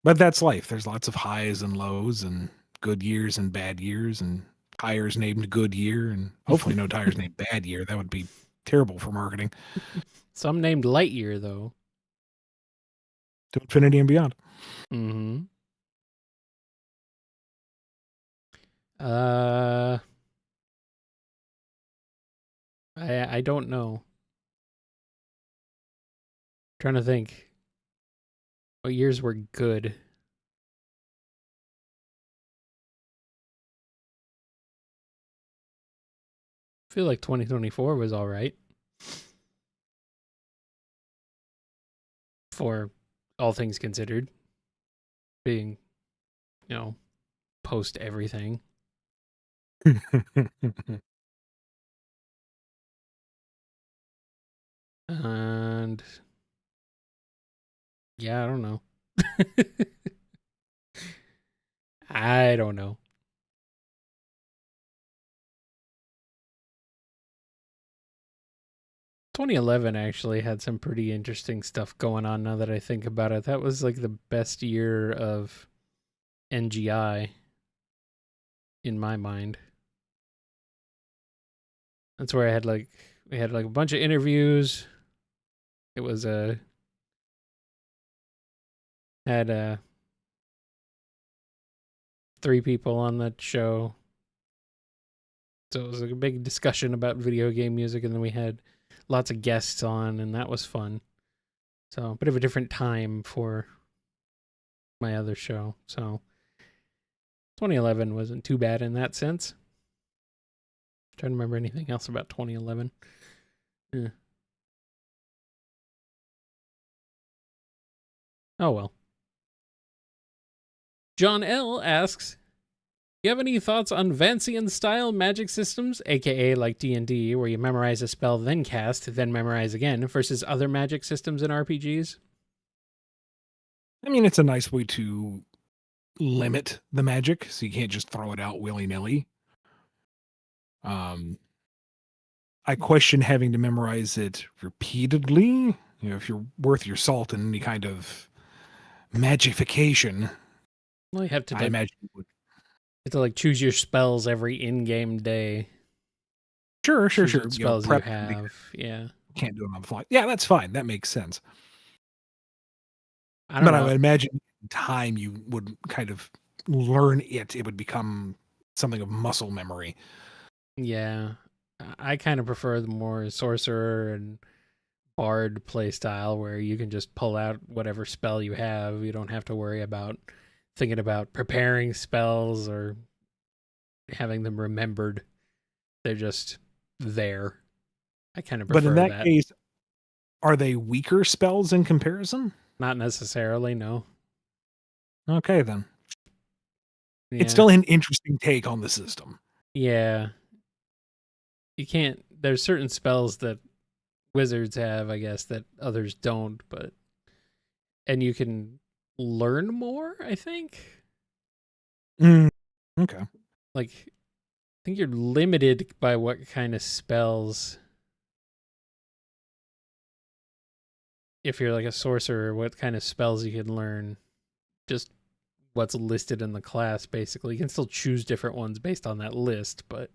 But that's life. There's lots of highs and lows and good years and bad years and tires named good year and hopefully no tires named bad year. That would be terrible for marketing. Some named Lightyear, though. To infinity and beyond. Mm-hmm. I don't know. Trying to think. What years were good? I feel like 2024 was all right. For all things considered. Being, post everything. And yeah, I don't know. I don't know. 2011 actually had some pretty interesting stuff going on now that I think about it. That was like the best year of NGI in my mind. That's where we had like a bunch of interviews. It was had 3 people on that show. So it was like a big discussion about video game music, and then we had lots of guests on, and that was fun. So a bit of a different time for my other show. So 2011 wasn't too bad in that sense. Trying to remember anything else about 2011. Yeah. Oh well. John L asks, you have any thoughts on Vancian style magic systems, aka like D&D, where you memorize a spell then cast, then memorize again, versus other magic systems in RPGs? I mean, it's a nice way to limit the magic, so you can't just throw it out willy-nilly. I question having to memorize it repeatedly. You know, if you're worth your salt in any kind of magification, Well, you have to I imagine you would. You have to like choose your spells every in-game day. Sure. What spells you have, yeah. Can't do them on the fly. Yeah, that's fine. That makes sense. I don't know. I would imagine in time you would kind of learn it. It would become something of muscle memory. Yeah. I kind of prefer the more sorcerer and bard play style where you can just pull out whatever spell you have. You don't have to worry about thinking about preparing spells or having them remembered. They're just there. I kind of prefer that. But in that case, are they weaker spells in comparison? Not necessarily, no. Okay, then. Yeah. It's still an interesting take on the system. Yeah. You can't... There's certain spells that wizards have, I guess, that others don't, but... And you can learn more, I think? Okay. Like, I think you're limited by what kind of spells... If you're like a sorcerer, what kind of spells you can learn. Just what's listed in the class, basically. You can still choose different ones based on that list, but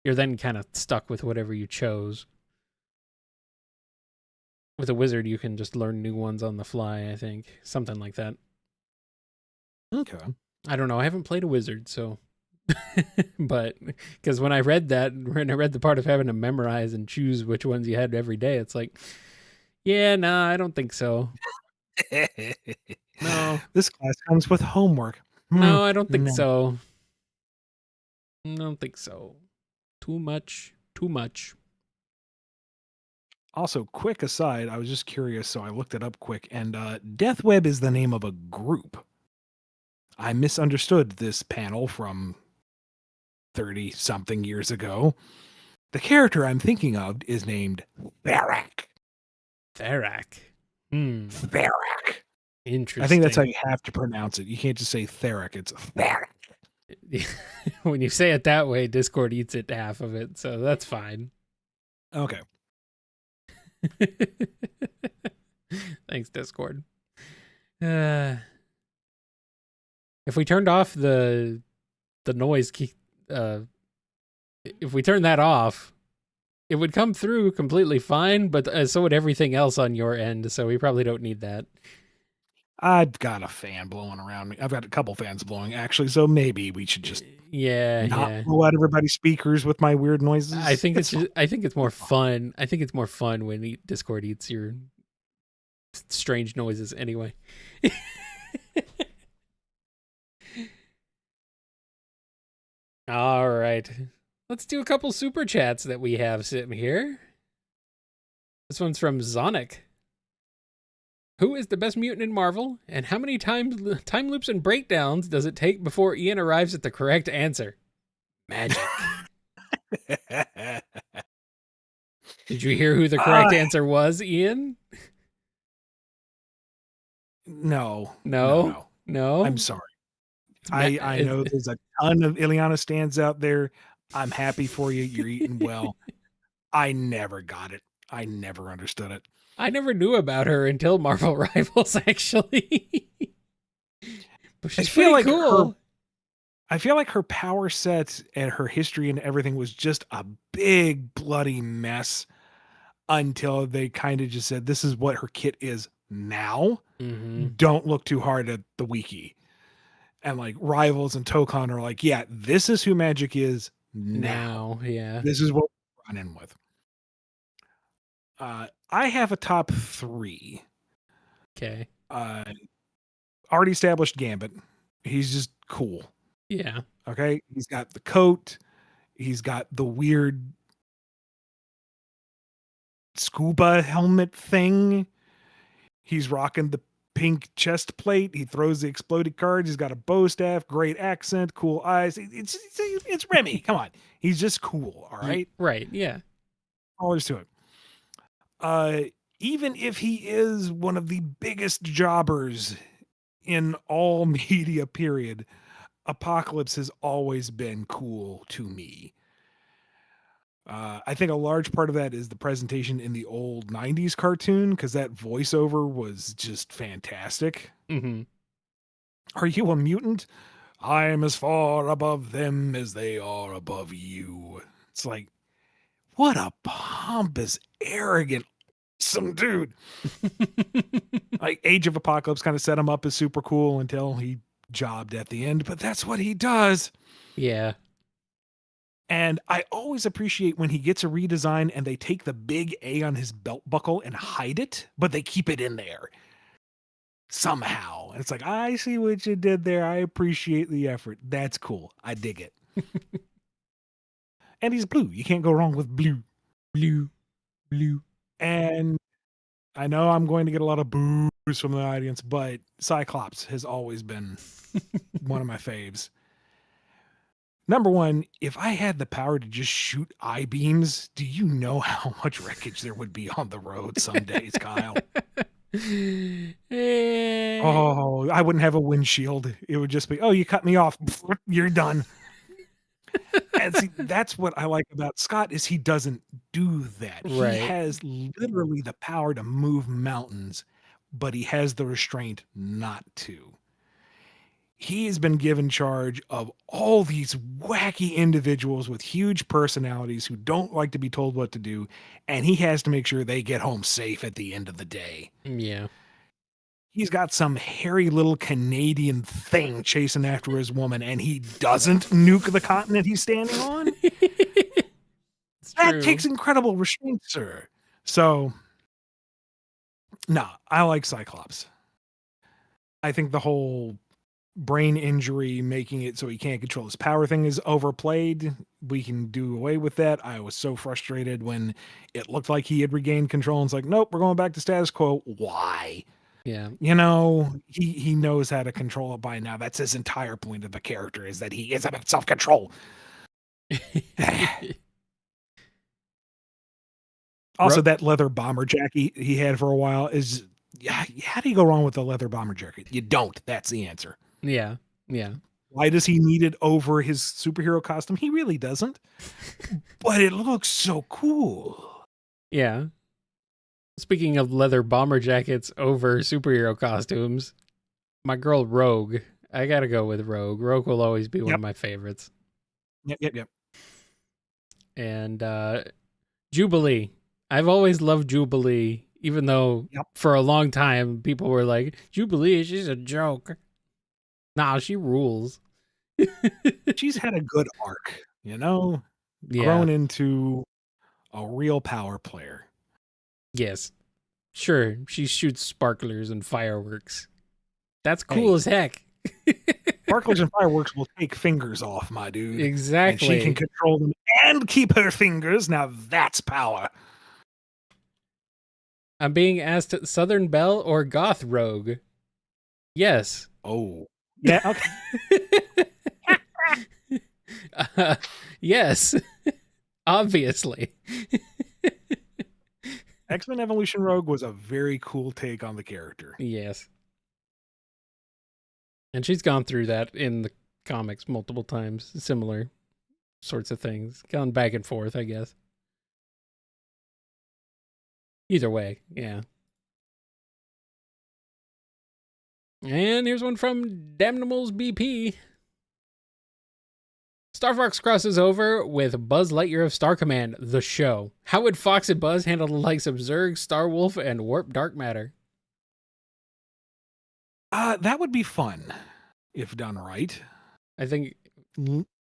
you're then kind of stuck with whatever you chose. With a wizard, you can just learn new ones on the fly, I think. Something like that. Okay. I don't know. I haven't played a wizard, so... But, because when I read the part of having to memorize and choose which ones you had every day, it's like... Yeah, nah, I don't think so. No. This class comes with homework. No, I don't think so. I don't think so. Too much. Also, quick aside, I was just curious, so I looked it up quick, and Death Web is the name of a group. I misunderstood this panel from 30-something years ago. The character I'm thinking of is named Therak. Therak. Therak. Interesting. I think that's how you have to pronounce it. You can't just say Therak. It's Therak. When you say it that way, Discord eats it half of it, so that's fine. Okay. Thanks, Discord. If we turned off the noise key, if we turn that off, it would come through completely fine, but so would everything else on your end, so we probably don't need that. I've got a fan blowing around me. I've got a couple fans blowing, actually, so maybe we should just not blow out everybody's speakers with my weird noises. I think it's more fun. I think it's more fun when Discord eats your strange noises anyway. All right. Let's do a couple super chats that we have sitting here. This one's from Sonic. Who is the best mutant in Marvel, and how many time loops and breakdowns does it take before Ian arrives at the correct answer? Magic. Did you hear who the correct answer was, Ian? No. I'm sorry. I know there's a ton of Ileana stands out there. I'm happy for you. You're eating well. I never got it. I never understood it. I never knew about her until Marvel Rivals, actually. But she's pretty cool. I feel like her power sets and her history and everything was just a big bloody mess until they kind of just said, this is what her kit is now. Mm-hmm. Don't look too hard at the wiki. And like Rivals and Tokon are like, yeah, this is who Magic is now. Yeah. This is what we're running with. I have a top 3. Okay. Already established Gambit. He's just cool. Yeah. Okay. He's got the coat. He's got the weird scuba helmet thing. He's rocking the pink chest plate. He throws the exploded cards. He's got a bow staff, great accent, cool eyes. It's Remy. Come on. He's just cool. All right. Right. Yeah. All there's to it. Even if he is one of the biggest jobbers in all media, period, Apocalypse has always been cool to me. I think a large part of that is the presentation in the old 90s cartoon, because that voiceover was just fantastic. Mm-hmm. Are you a mutant? I am as far above them as they are above you. It's like, what a pompous, arrogant, some dude. Like Age of Apocalypse kind of set him up as super cool until he jobbed at the end, but that's what he does. Yeah. And I always appreciate when he gets a redesign and they take the big A on his belt buckle and hide it, but they keep it in there somehow. And it's like, I see what you did there. I appreciate the effort. That's cool. I dig it. And he's blue. You can't go wrong with blue. Blue. And I know I'm going to get a lot of boos from the audience, but Cyclops has always been one of my faves. Number one, if I had the power to just shoot I-beams, do you know how much wreckage there would be on the road some days, Kyle? Oh, I wouldn't have a windshield. It would just be, oh, you cut me off. You're done. And see, that's what I like about Scott is he doesn't do that. Right. He has literally the power to move mountains, but he has the restraint not to. He has been given charge of all these wacky individuals with huge personalities who don't like to be told what to do, and he has to make sure they get home safe at the end of the day. Yeah. He's got some hairy little Canadian thing chasing after his woman, and he doesn't nuke the continent he's standing on? That takes incredible restraint, sir. So, I like Cyclops. I think the whole brain injury making it so he can't control his power thing is overplayed. We can do away with that. I was so frustrated when it looked like he had regained control and it's like, nope, we're going back to status quo. Why? Yeah. You know, he knows how to control it by now. That's his entire point of the character, is that he is about self-control. Also, that leather bomber jacket he had for a while is, how do you go wrong with a leather bomber jacket? You don't. That's the answer. Yeah. Yeah. Why does he need it over his superhero costume? He really doesn't. But it looks so cool. Yeah. Speaking of leather bomber jackets over superhero costumes, my girl Rogue. I gotta go with Rogue. Rogue will always be one of my favorites. Yep. And Jubilee. I've always loved Jubilee, even though for a long time people were like, Jubilee, she's a joke. Nah, she rules. She's had a good arc, you know? Yeah. Grown into a real power player. Yes. Sure, she shoots sparklers and fireworks. That's cool as heck. Sparklers and fireworks will take fingers off, my dude. Exactly. And she can control them and keep her fingers. Now that's power. I'm being asked Southern Belle or Goth Rogue. Yes. Oh. Yeah, okay. Yes. Obviously. X-Men Evolution Rogue was a very cool take on the character. Yes. And she's gone through that in the comics multiple times. Similar sorts of things. Gone back and forth, I guess. Either way, yeah. And here's one from Damnimals BP. Star Fox crosses over with Buzz Lightyear of Star Command, the show. How would Fox and Buzz handle the likes of Zurg, StarWolf, and Warp Dark Matter? That would be fun if done right. I think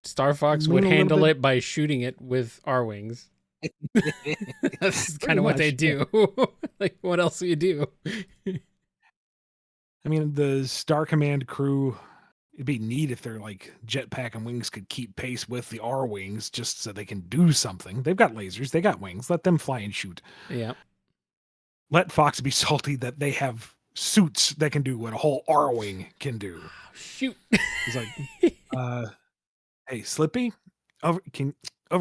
Star Fox would handle it by shooting it with our wings. That's kind of what they do. Like, what else do you do? I mean, the Star Command crew, it'd be neat if their like jetpack and wings could keep pace with the R wings just so they can do something. They've got lasers, they got wings. Let them fly and shoot. Yeah. Let Fox be salty that they have suits that can do what a whole R wing can do. Shoot. He's like, hey, Slippy, over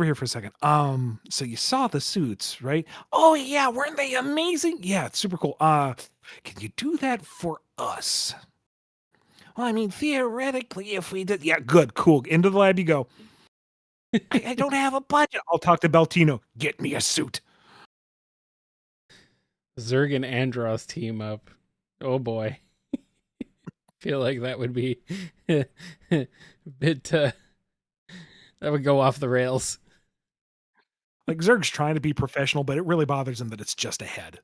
here for a second. So you saw the suits, right? Oh yeah, weren't they amazing? Yeah, it's super cool. Can you do that for us? Well, I mean, theoretically, if we did, yeah, good, cool. Into the lab you go. I don't have a budget. I'll talk to Beltino. Get me a suit. Zurg and Andros team up. Oh boy. Feel like that would be a bit that would go off the rails. Like Zurg's trying to be professional, but it really bothers him that it's just a head.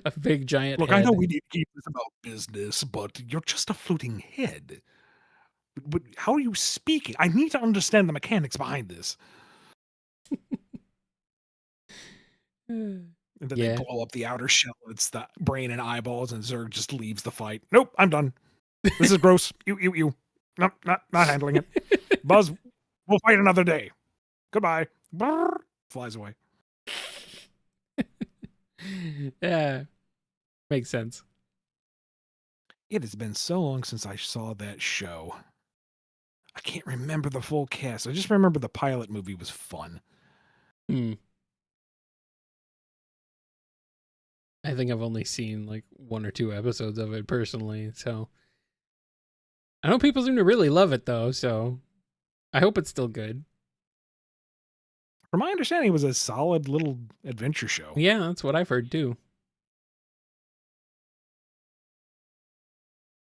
A big giant Look, head. I know we need to keep this about business, but you're just a floating head. But how are you speaking? I need to understand the mechanics behind this. And then they blow up the outer shell. It's the brain and eyeballs, and Zurg just leaves the fight. Nope, I'm done. This is gross. You. Nope, not handling it. Buzz, we'll fight another day. Goodbye. Brrr, flies away. Yeah. Makes sense. It has been so long since I saw that show. I can't remember the full cast. I just remember the pilot movie was fun. I think I've only seen like 1 or 2 episodes of it personally, so I know people seem to really love it though, so I hope it's still good. From my understanding, it was a solid little adventure show. Yeah, that's what I've heard too.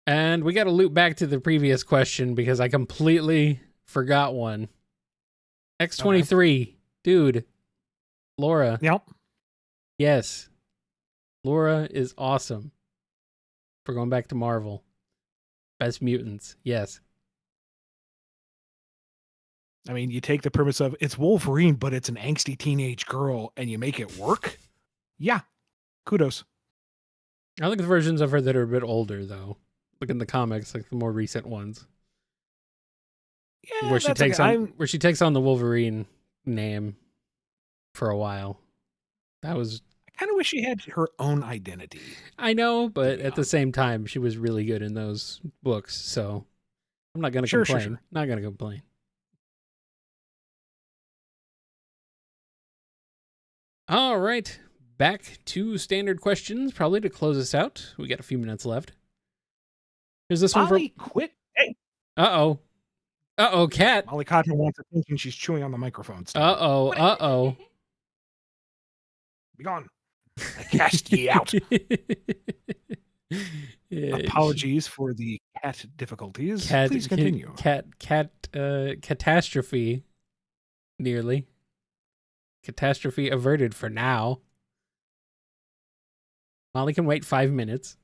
And we got to loop back to the previous question because I completely forgot one. X23, okay. Dude, Laura. Yep. Yes. Laura is awesome. We're going back to Marvel. Best mutants. Yes. I mean, you take the premise of it's Wolverine, but it's an angsty teenage girl, and you make it work. Yeah. Kudos. I like the versions of her that are a bit older, though. Look in the comics, like the more recent ones. Yeah, where she takes on the Wolverine name for a while. That was. I kind of wish she had her own identity. I know, but at the same time, she was really good in those books, so I'm not gonna complain. Sure. Not gonna complain. All right, back to standard questions, probably to close us out. We got a few minutes left. Here's this one from. Quit. Hey. Uh oh, Cat. Molly Cotton wants attention. She's chewing on the microphone. Uh oh. Be gone. I cast ye out. Apologies for the cat difficulties. Please continue. Catastrophe. Nearly. Catastrophe averted for now. Molly can wait 5 minutes.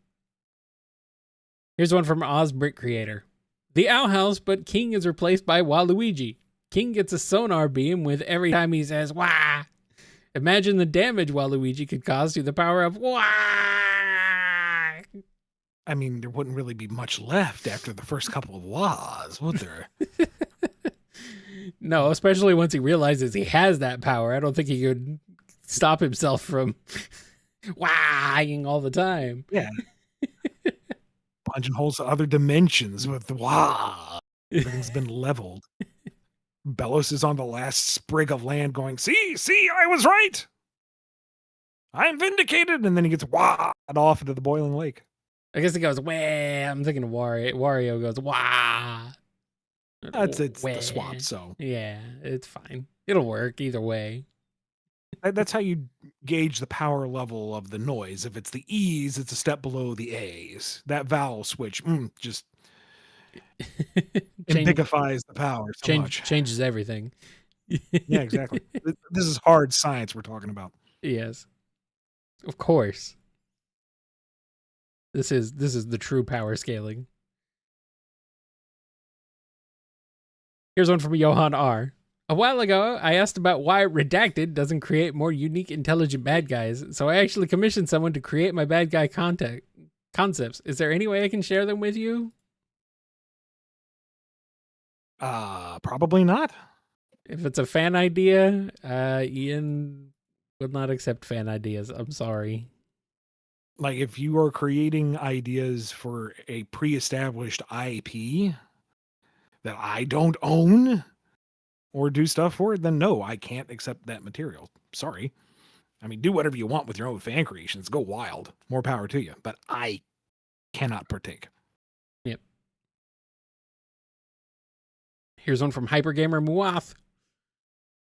Here's one from Oz Brick Creator. The Owl House, but King is replaced by Waluigi. King gets a sonar beam with every time he says, wah! Imagine the damage Waluigi could cause through the power of wah! I mean, there wouldn't really be much left after the first couple of wahs, would there? No, especially once he realizes he has that power. I don't think he could stop himself from wahing all the time. Yeah. Punching holes to other dimensions with wah. Everything's been leveled. Bellos is on the last sprig of land going, see, I was right. I'm vindicated. And then he gets wah off into the boiling lake. I guess it goes, wah. I'm thinking of Wario. Wario goes, wah. It's the swamp, so. Yeah, it's fine. It'll work either way. That's how you gauge the power level of the noise. If it's the E's, it's a step below the A's. That vowel switch just Change, amplifies the power so much. changes everything. Yeah, exactly. This is hard science we're talking about. Yes, of course. This is the true power scaling. Here's one from Johan R. A while ago, I asked about why Redacted doesn't create more unique, intelligent bad guys, so I actually commissioned someone to create my bad guy concepts. Is there any way I can share them with you? Probably not. If it's a fan idea, Ian will not accept fan ideas. I'm sorry. Like if you are creating ideas for a pre-established IP that I don't own or do stuff for, then no, I can't accept that material. Sorry. I mean, do whatever you want with your own fan creations. Go wild. More power to you. But I cannot partake. Yep. Here's one from Hypergamer Muath.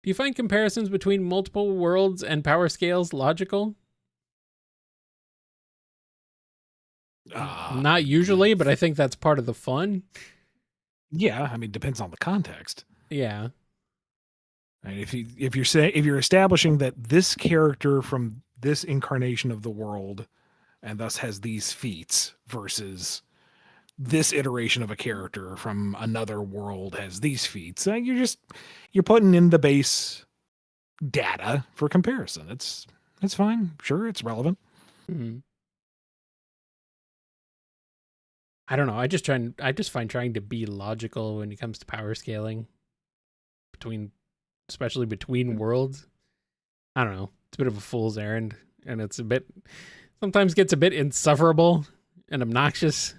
Do you find comparisons between multiple worlds and power scales logical? Not usually, but I think that's part of the fun. Yeah, I mean, depends on the context. Yeah. And if you're establishing that this character from this incarnation of the world and thus has these feats versus this iteration of a character from another world has these feats, you're putting in the base data for comparison. It's fine. Sure, it's relevant. Mm-hmm. I don't know. I just find trying to be logical when it comes to power scaling especially between worlds. I don't know. It's a bit of a fool's errand, and sometimes gets a bit insufferable and obnoxious.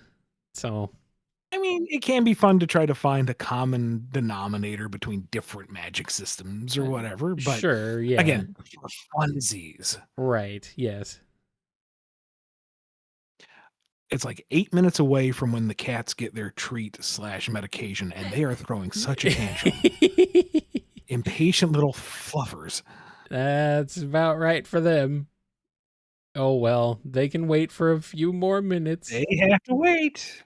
So, I mean, it can be fun to try to find a common denominator between different magic systems or whatever, but sure, yeah. Again, for funsies. Right, yes. It's like 8 minutes away from when the cats get their treat / medication, and they are throwing such a tantrum. Impatient little fluffers. That's about right for them. Oh, well, they can wait for a few more minutes. They have to wait.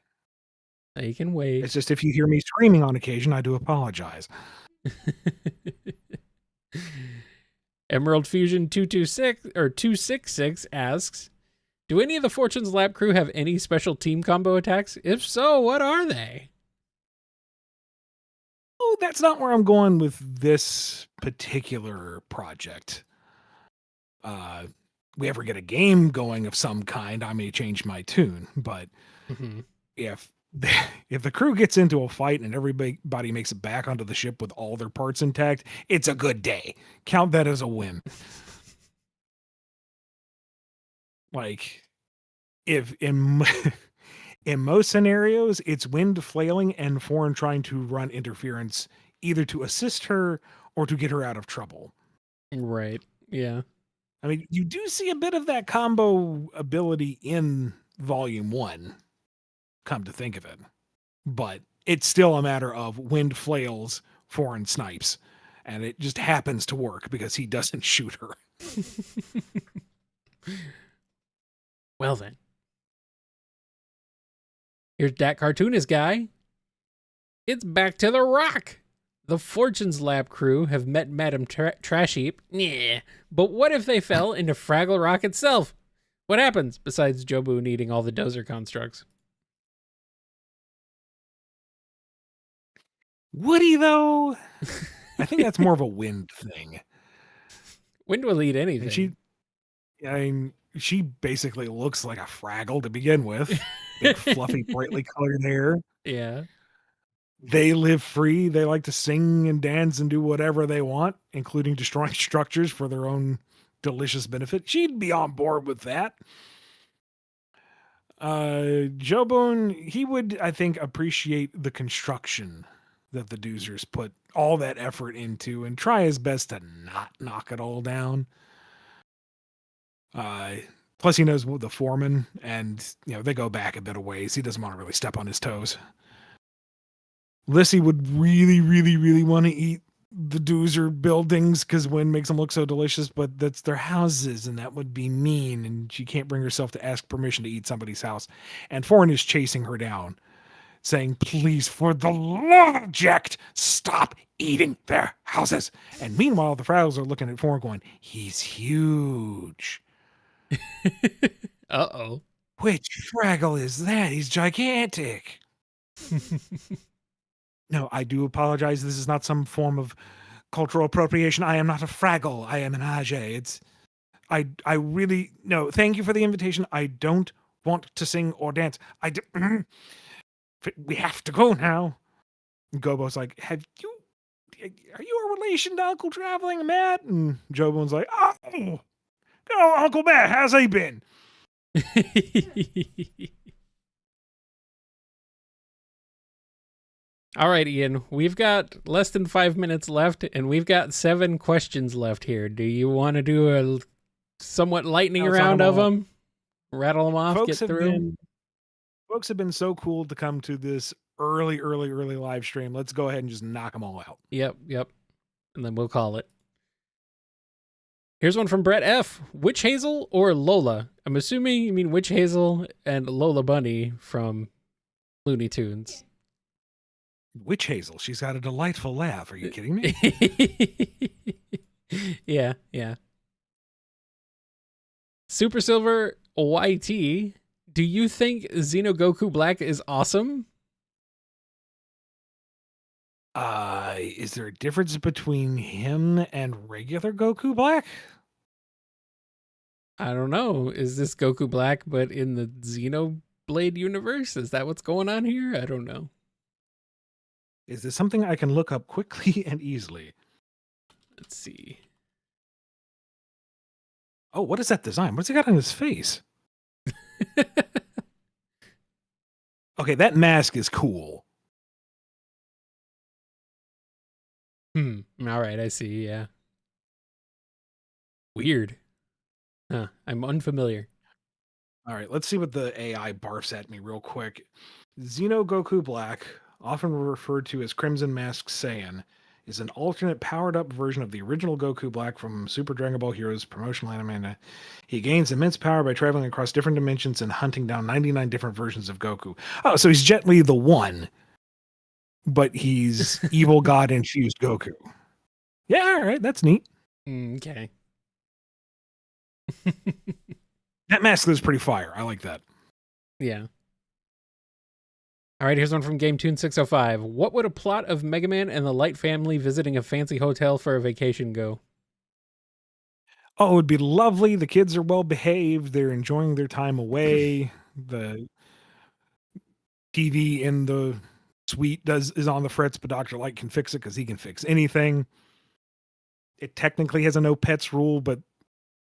They can wait. It's just if you hear me screaming on occasion, I do apologize. Emerald Fusion 266 asks, do any of the Fortune's Lab crew have any special team combo attacks? If so, what are they? Oh, that's not where I'm going with this particular project. We ever get a game going of some kind, I may change my tune. But if the crew gets into a fight and everybody makes it back onto the ship with all their parts intact, it's a good day. Count that as a win. Like, if in most scenarios, it's Wind flailing and Foreign trying to run interference either to assist her or to get her out of trouble. Right, yeah. I mean, you do see a bit of that combo ability in Volume 1, come to think of it. But it's still a matter of Wind flails, Foreign snipes. And it just happens to work because he doesn't shoot her. Well then. Here's that cartoonist guy. It's back to the Rock. The Fortune's Lab crew have met Madame Trasheap. Yeah. But what if they fell into Fraggle Rock itself? What happens besides Jobu needing all the dozer constructs? Would he, though? I think that's more of a Wind thing. Wind will eat anything. She basically looks like a Fraggle to begin with. Big, fluffy, brightly colored hair. Yeah. They live free. They like to sing and dance and do whatever they want, including destroying structures for their own delicious benefit. She'd be on board with that. Jobone, he would, I think, appreciate the construction that the Doozers put all that effort into and try his best to not knock it all down. Plus he knows the foreman, and they go back a bit of ways. He doesn't want to really step on his toes. Lissy would really, really, really want to eat the Doozer buildings because wind makes them look so delicious, but that's their houses, and that would be mean. And she can't bring herself to ask permission to eat somebody's house. And Foreign is chasing her down, saying, "Please, for the love of Jack, stop eating their houses." And meanwhile, the Fraggles are looking at Foreign going, "He's huge." Uh-oh. Which Fraggle is that? He's gigantic. No, I do apologize. This is not some form of cultural appropriation. I am not a Fraggle. I am an Ajay. I really, no, thank you for the invitation. I don't want to sing or dance. We have to go now. And Gobo's like, are you a relation to Uncle Traveling Matt? And Jobo's like, oh, Uncle Matt, how's he been? All right, Ian, we've got less than 5 minutes left, and we've got 7 questions left here. Do you want to do a somewhat lightning round of them? Rattle them off, Folks get through? Folks have been so cool to come to this early live stream. Let's go ahead and just knock them all out. Yep. And then we'll call it. Here's one from Brett F. Witch Hazel or Lola? I'm assuming you mean Witch Hazel and Lola Bunny from Looney Tunes. Witch Hazel. She's got a delightful laugh. Are you kidding me? Yeah. Super Silver YT. Do you think Xenogoku Black is awesome? Is there a difference between him and regular Goku Black? I don't know. Is this Goku Black but in the Xenoblade universe? Is that what's going on here? I don't know. Is this something I can look up quickly and easily? Let's see. Oh, what is that design? What's he got on his face? Okay, that mask is cool. All right, I see, yeah. Weird. Huh, I'm unfamiliar. All right, let's see what the AI barfs at me real quick. Xenogoku Black, often referred to as Crimson Mask Saiyan, is an alternate powered-up version of the original Goku Black from Super Dragon Ball Heroes promotional anime. He gains immense power by traveling across different dimensions and hunting down 99 different versions of Goku. Oh, so he's Jet Li the One, but he's evil god-infused Goku. Yeah, all right, that's neat. Okay. That mask is pretty fire. I like that. Yeah. All right, here's one from GameTune605. What would a plot of Mega Man and the Light family visiting a fancy hotel for a vacation go? Oh, it would be lovely. The kids are well behaved. They're enjoying their time away. The TV in the suite is on the fritz, but Dr. Light can fix it because he can fix anything. It technically has a no pets rule, but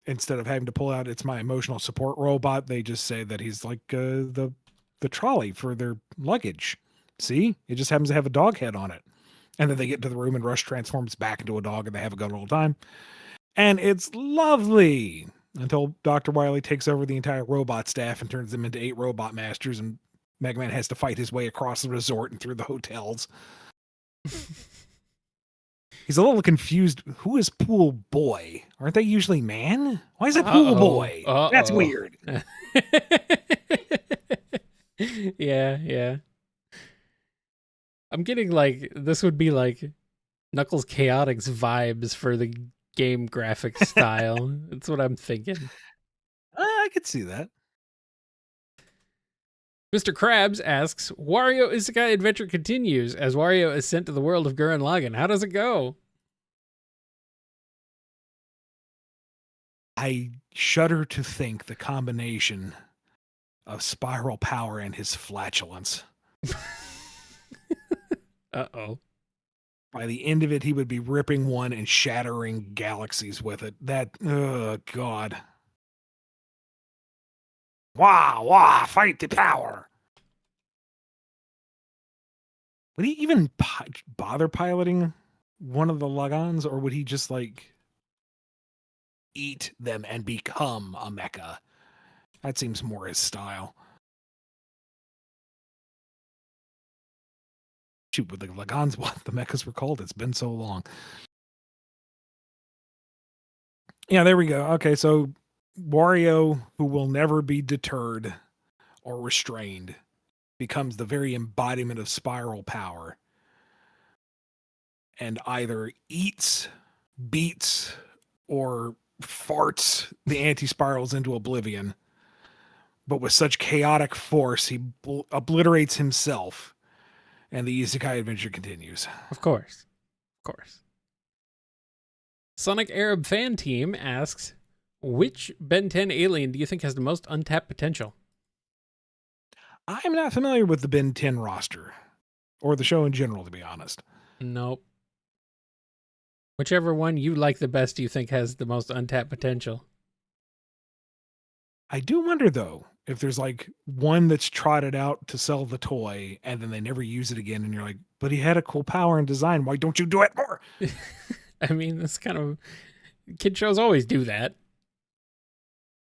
instead of having to pull out "it's my emotional support robot," they just say that he's like the trolley for their luggage. See, it just happens to have a dog head on it. And then they get into the room and Rush transforms back into a dog and they have a good old time. And it's lovely until Dr. Wily takes over the entire robot staff and turns them into 8 robot masters, and Mega Man has to fight his way across the resort and through the hotels. He's a little confused. Who is Pool Boy? Aren't they usually man? Why is it Pool Boy? That's weird. Yeah. I'm getting like, this would be like Knuckles Chaotix vibes for the game graphic style. That's what I'm thinking. I could see that. Mr. Krabs asks, Wario Isekai adventure continues as Wario is sent to the world of Gurren Lagann. How does it go? I shudder to think the combination of Spiral Power and his flatulence. Uh-oh. By the end of it, he would be ripping one and shattering galaxies with it. Oh, God. Wah, fight the power. Would he even bother piloting one of the Lagans, or would he just like eat them and become a mecha? That seems more his style. shoot, with the Lagans, what the mechas were called. It's been so long. Yeah, there we go. Okay, so Wario, who will never be deterred or restrained, becomes the very embodiment of spiral power and either eats, beats, or farts the anti-spirals into oblivion. But with such chaotic force, he obliterates himself, and the isekai adventure continues. Of course. Of course. Sonic Arab Fan Team asks, which Ben 10 alien do you think has the most untapped potential? I'm not familiar with the Ben 10 roster, or the show in general, to be honest. Nope. Whichever one you like the best, you think has the most untapped potential. I do wonder, though, if there's like one that's trotted out to sell the toy and then they never use it again, and you're like, but he had a cool power and design. Why don't you do it more? I mean, that's kind of... Kid shows always do that.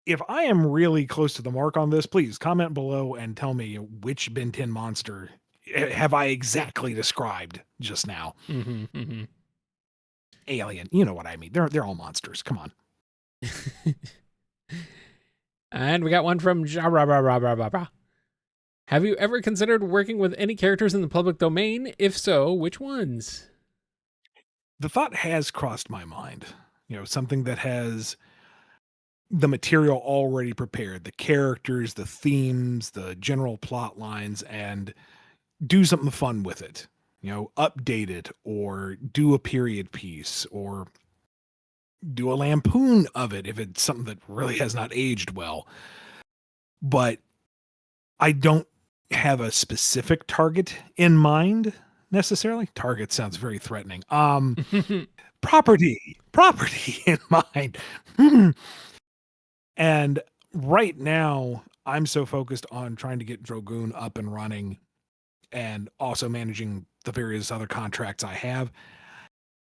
If I am really close to the mark on this, please comment below and tell me which Ben 10 monster have I exactly described just now. Mm-hmm, mm-hmm. Alien, you know what I mean. They're all monsters. Come on. And we got one from Have you ever considered working with any characters in the public domain? If so, which ones? The thought has crossed my mind. You know, something that has the material already prepared, the characters, the themes, the general plot lines, and do something fun with it. You know, update it, or do a period piece, or do a lampoon of it if it's something that really has not aged well. But I don't have a specific target in mind necessarily. Target sounds very threatening. Property in mind. And right now, I'm so focused on trying to get Drogoon up and running and also managing the various other contracts I have.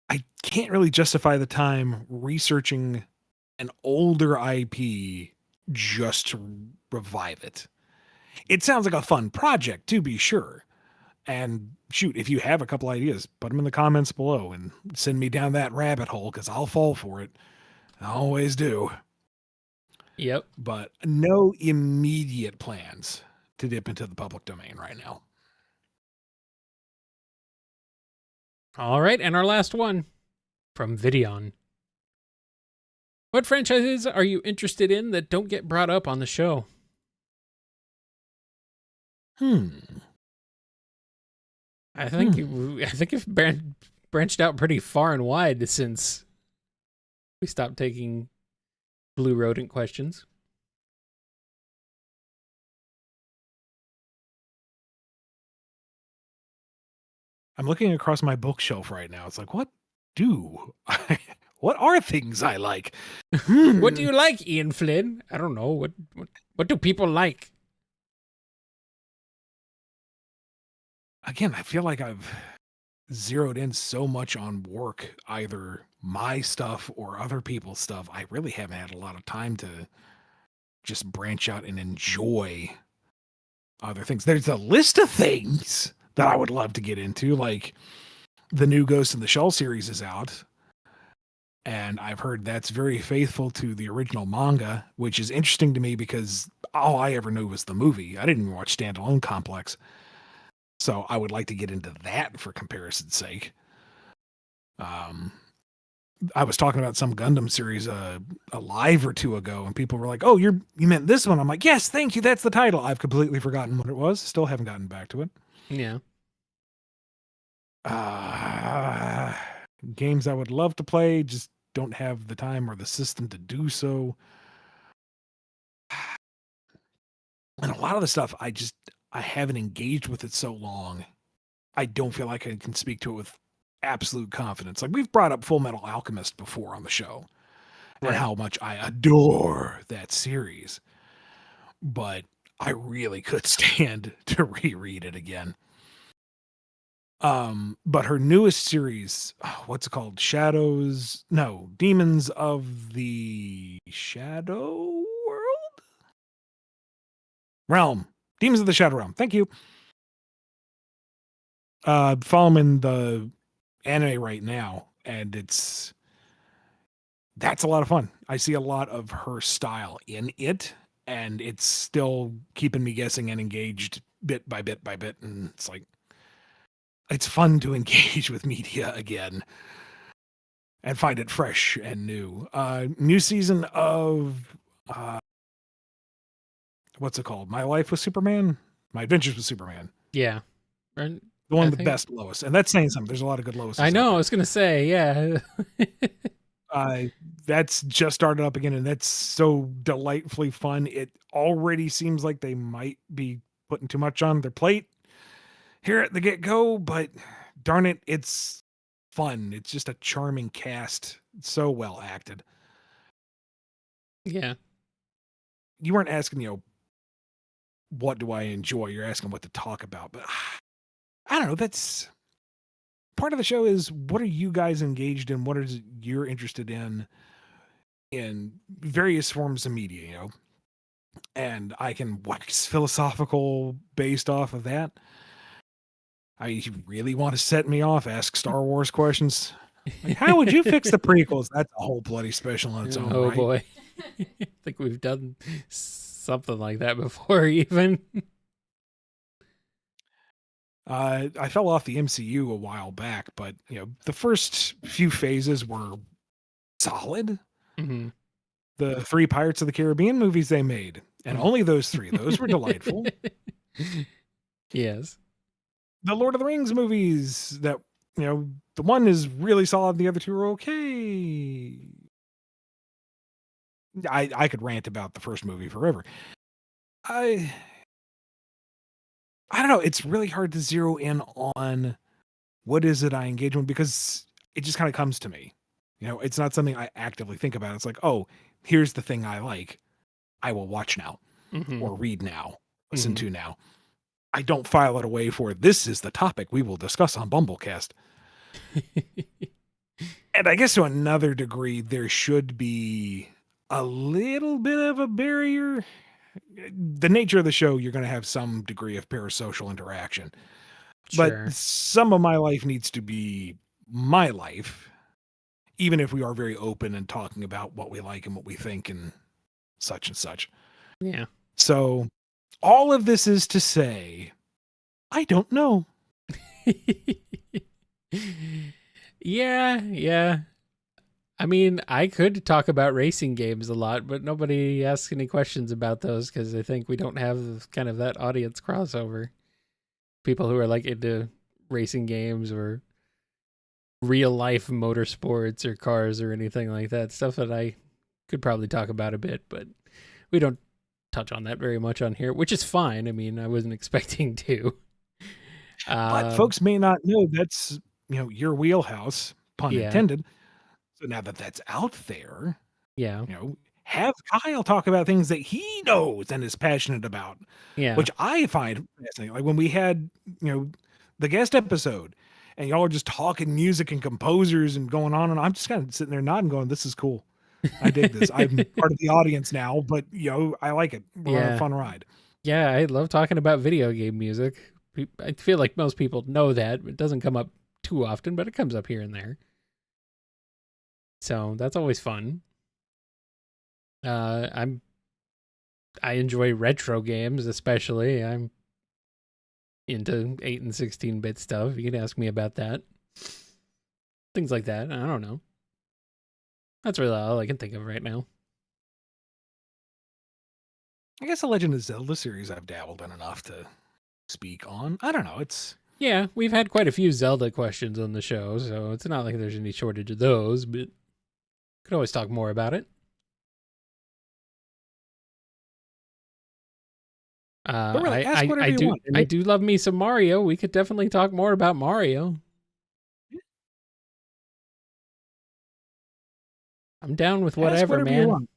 I can't really justify the time researching an older IP just to revive it. It sounds like a fun project, to be sure. And shoot, if you have a couple ideas, put them in the comments below and send me down that rabbit hole, because I'll fall for it. I always do. Yep. But no immediate plans to dip into the public domain right now. All right, and our last one from Videon. What franchises are you interested in that don't get brought up on the show? I think you've branched out pretty far and wide since we stopped taking Blue Rodent questions. I'm looking across my bookshelf right now. It's like, what are things I like? What do you like, Ian Flynn? I don't know. What do people like? Again, I feel like I've zeroed in so much on work, either my stuff or other people's stuff. I really haven't had a lot of time to just branch out and enjoy other things. There's a list of things that I would love to get into, like the new Ghost in the Shell series is out, and I've heard that's very faithful to the original manga, which is interesting to me because all I ever knew was the movie. I didn't even watch Standalone Complex. So I would like to get into that for comparison's sake. I was talking about some Gundam series a live or two ago, and people were like, "Oh, you meant this one?" I'm like, "Yes, thank you. That's the title." I've completely forgotten what it was. Still haven't gotten back to it. Yeah. Games I would love to play, just don't have the time or the system to do so. And a lot of the stuff I haven't engaged with it so long. I don't feel like I can speak to it with absolute confidence. Like, we've brought up Full Metal Alchemist before on the show, right, and how much I adore that series. But I really could stand to reread it again. But her newest series, what's it called? Demons of the Shadow Realm. Demons of the Shadow Realm. Thank you. Following the anime right now, and that's a lot of fun. I see a lot of her style in it, and it's still keeping me guessing and engaged bit by bit by bit. And it's like, it's fun to engage with media again and find it fresh and new. New season of what's it called? My Life with Superman? My Adventures with Superman. Yeah. And The one I with the think- best Lois. And that's saying something. There's a lot of good Lois. I know. I was going to say, yeah. That's just started up again, and that's so delightfully fun. It already seems like they might be putting too much on their plate here at the get-go, but darn it, it's fun. It's just a charming cast. It's so well acted. Yeah. You weren't asking, what do I enjoy? You're asking what to talk about, but I don't know. That's part of the show is what are you guys engaged in? What is you're interested in various forms of media, and I can wax philosophical based off of that. You really want to set me off, ask Star Wars questions. Like, how would you fix the prequels? That's a whole bloody special on its own, Oh, right? boy. I think we've done something like that before, even. I fell off the MCU a while back, but the first few phases were solid. Mm-hmm. The 3 Pirates of the Caribbean movies they made, and only those 3, those were delightful. Yes. The Lord of the Rings movies that, the one is really solid, the other 2 are okay. I could rant about the first movie forever. I don't know. It's really hard to zero in on what is it I engage with because it just kind of comes to me. It's not something I actively think about. It's like, oh, here's the thing I like. I will watch now or read now, listen to now. I don't file it away for this is the topic we will discuss on BumbleKast. And I guess to another degree, there should be a little bit of a barrier. The nature of the show, you're going to have some degree of parasocial interaction. Sure. But some of my life needs to be my life, even if we are very open and talking about what we like and what we think and such and such. Yeah. So all of this is to say, I don't know. Yeah. I mean, I could talk about racing games a lot, but nobody asks any questions about those because I think we don't have kind of that audience crossover. People who are like into racing games or real life motorsports or cars or anything like that. Stuff that I could probably talk about a bit, but we don't touch on that very much on here, which is fine. I mean, I wasn't expecting to. But folks may not know that's, your wheelhouse, pun intended. So now that that's out there, have Kyle talk about things that he knows and is passionate about, which I find fascinating. Like when we had, the guest episode and y'all are just talking music and composers and going on, and I'm just kind of sitting there nodding going, this is cool. I dig this. I'm part of the audience now, but I like it. We're on a fun ride. Yeah, I love talking about video game music. I feel like most people know that. It doesn't come up too often, but it comes up here and there. So that's always fun. I enjoy retro games, especially. I'm into 8 and 16-bit stuff. You can ask me about that. Things like that. I don't know. That's really all I can think of right now. I guess the Legend of Zelda series I've dabbled in enough to speak on. I don't know. Yeah, we've had quite a few Zelda questions on the show, so it's not like there's any shortage of those, but could always talk more about it. Really, ask whatever you want. I do love me some Mario. We could definitely talk more about Mario. I'm down with whatever, man.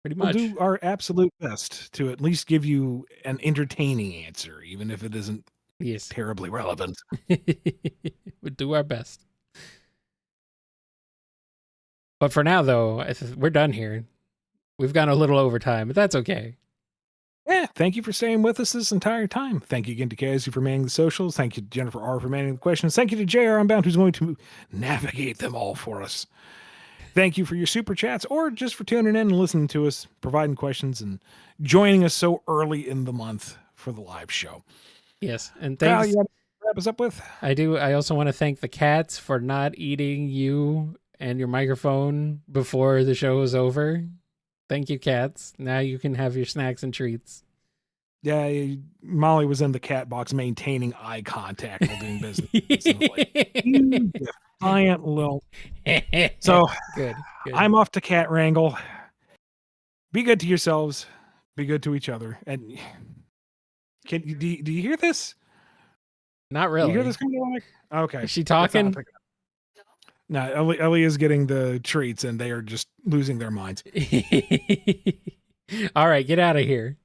Pretty much. We'll do our absolute best to at least give you an entertaining answer, even if it isn't terribly relevant. We'll do our best. But for now, though, we're done here. We've gone a little over time, but that's okay. Yeah, thank you for staying with us this entire time. Thank you again to Casey for manning the socials. Thank you to Jennifer R for manning the questions. Thank you to JR Unbound, who's going to navigate them all for us. Thank you for your super chats or just for tuning in and listening to us, providing questions, and joining us so early in the month for the live show. Yes, and Kyle, thanks. you want to wrap us up with? I do. I also want to thank the cats for not eating you and your microphone before the show was over. Thank you, cats. Now you can have your snacks and treats. Yeah, Molly was in the cat box maintaining eye contact while doing business. Like, you defiant little. So good. I'm off to cat wrangle. Be good to yourselves. Be good to each other. And do you hear this? Not really. Do you hear this coming on? Okay. Is she talking? No, Ellie is getting the treats and they are just losing their minds. All right, get out of here.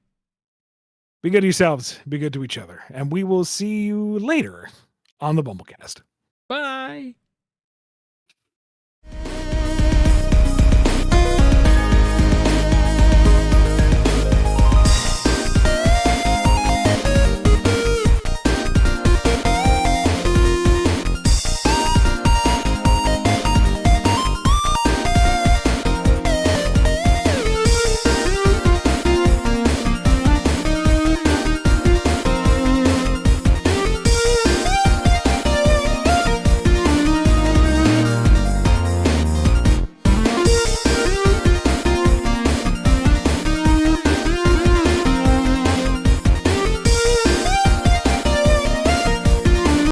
Be good to yourselves. Be good to each other. And we will see you later on the BumbleKast. Bye.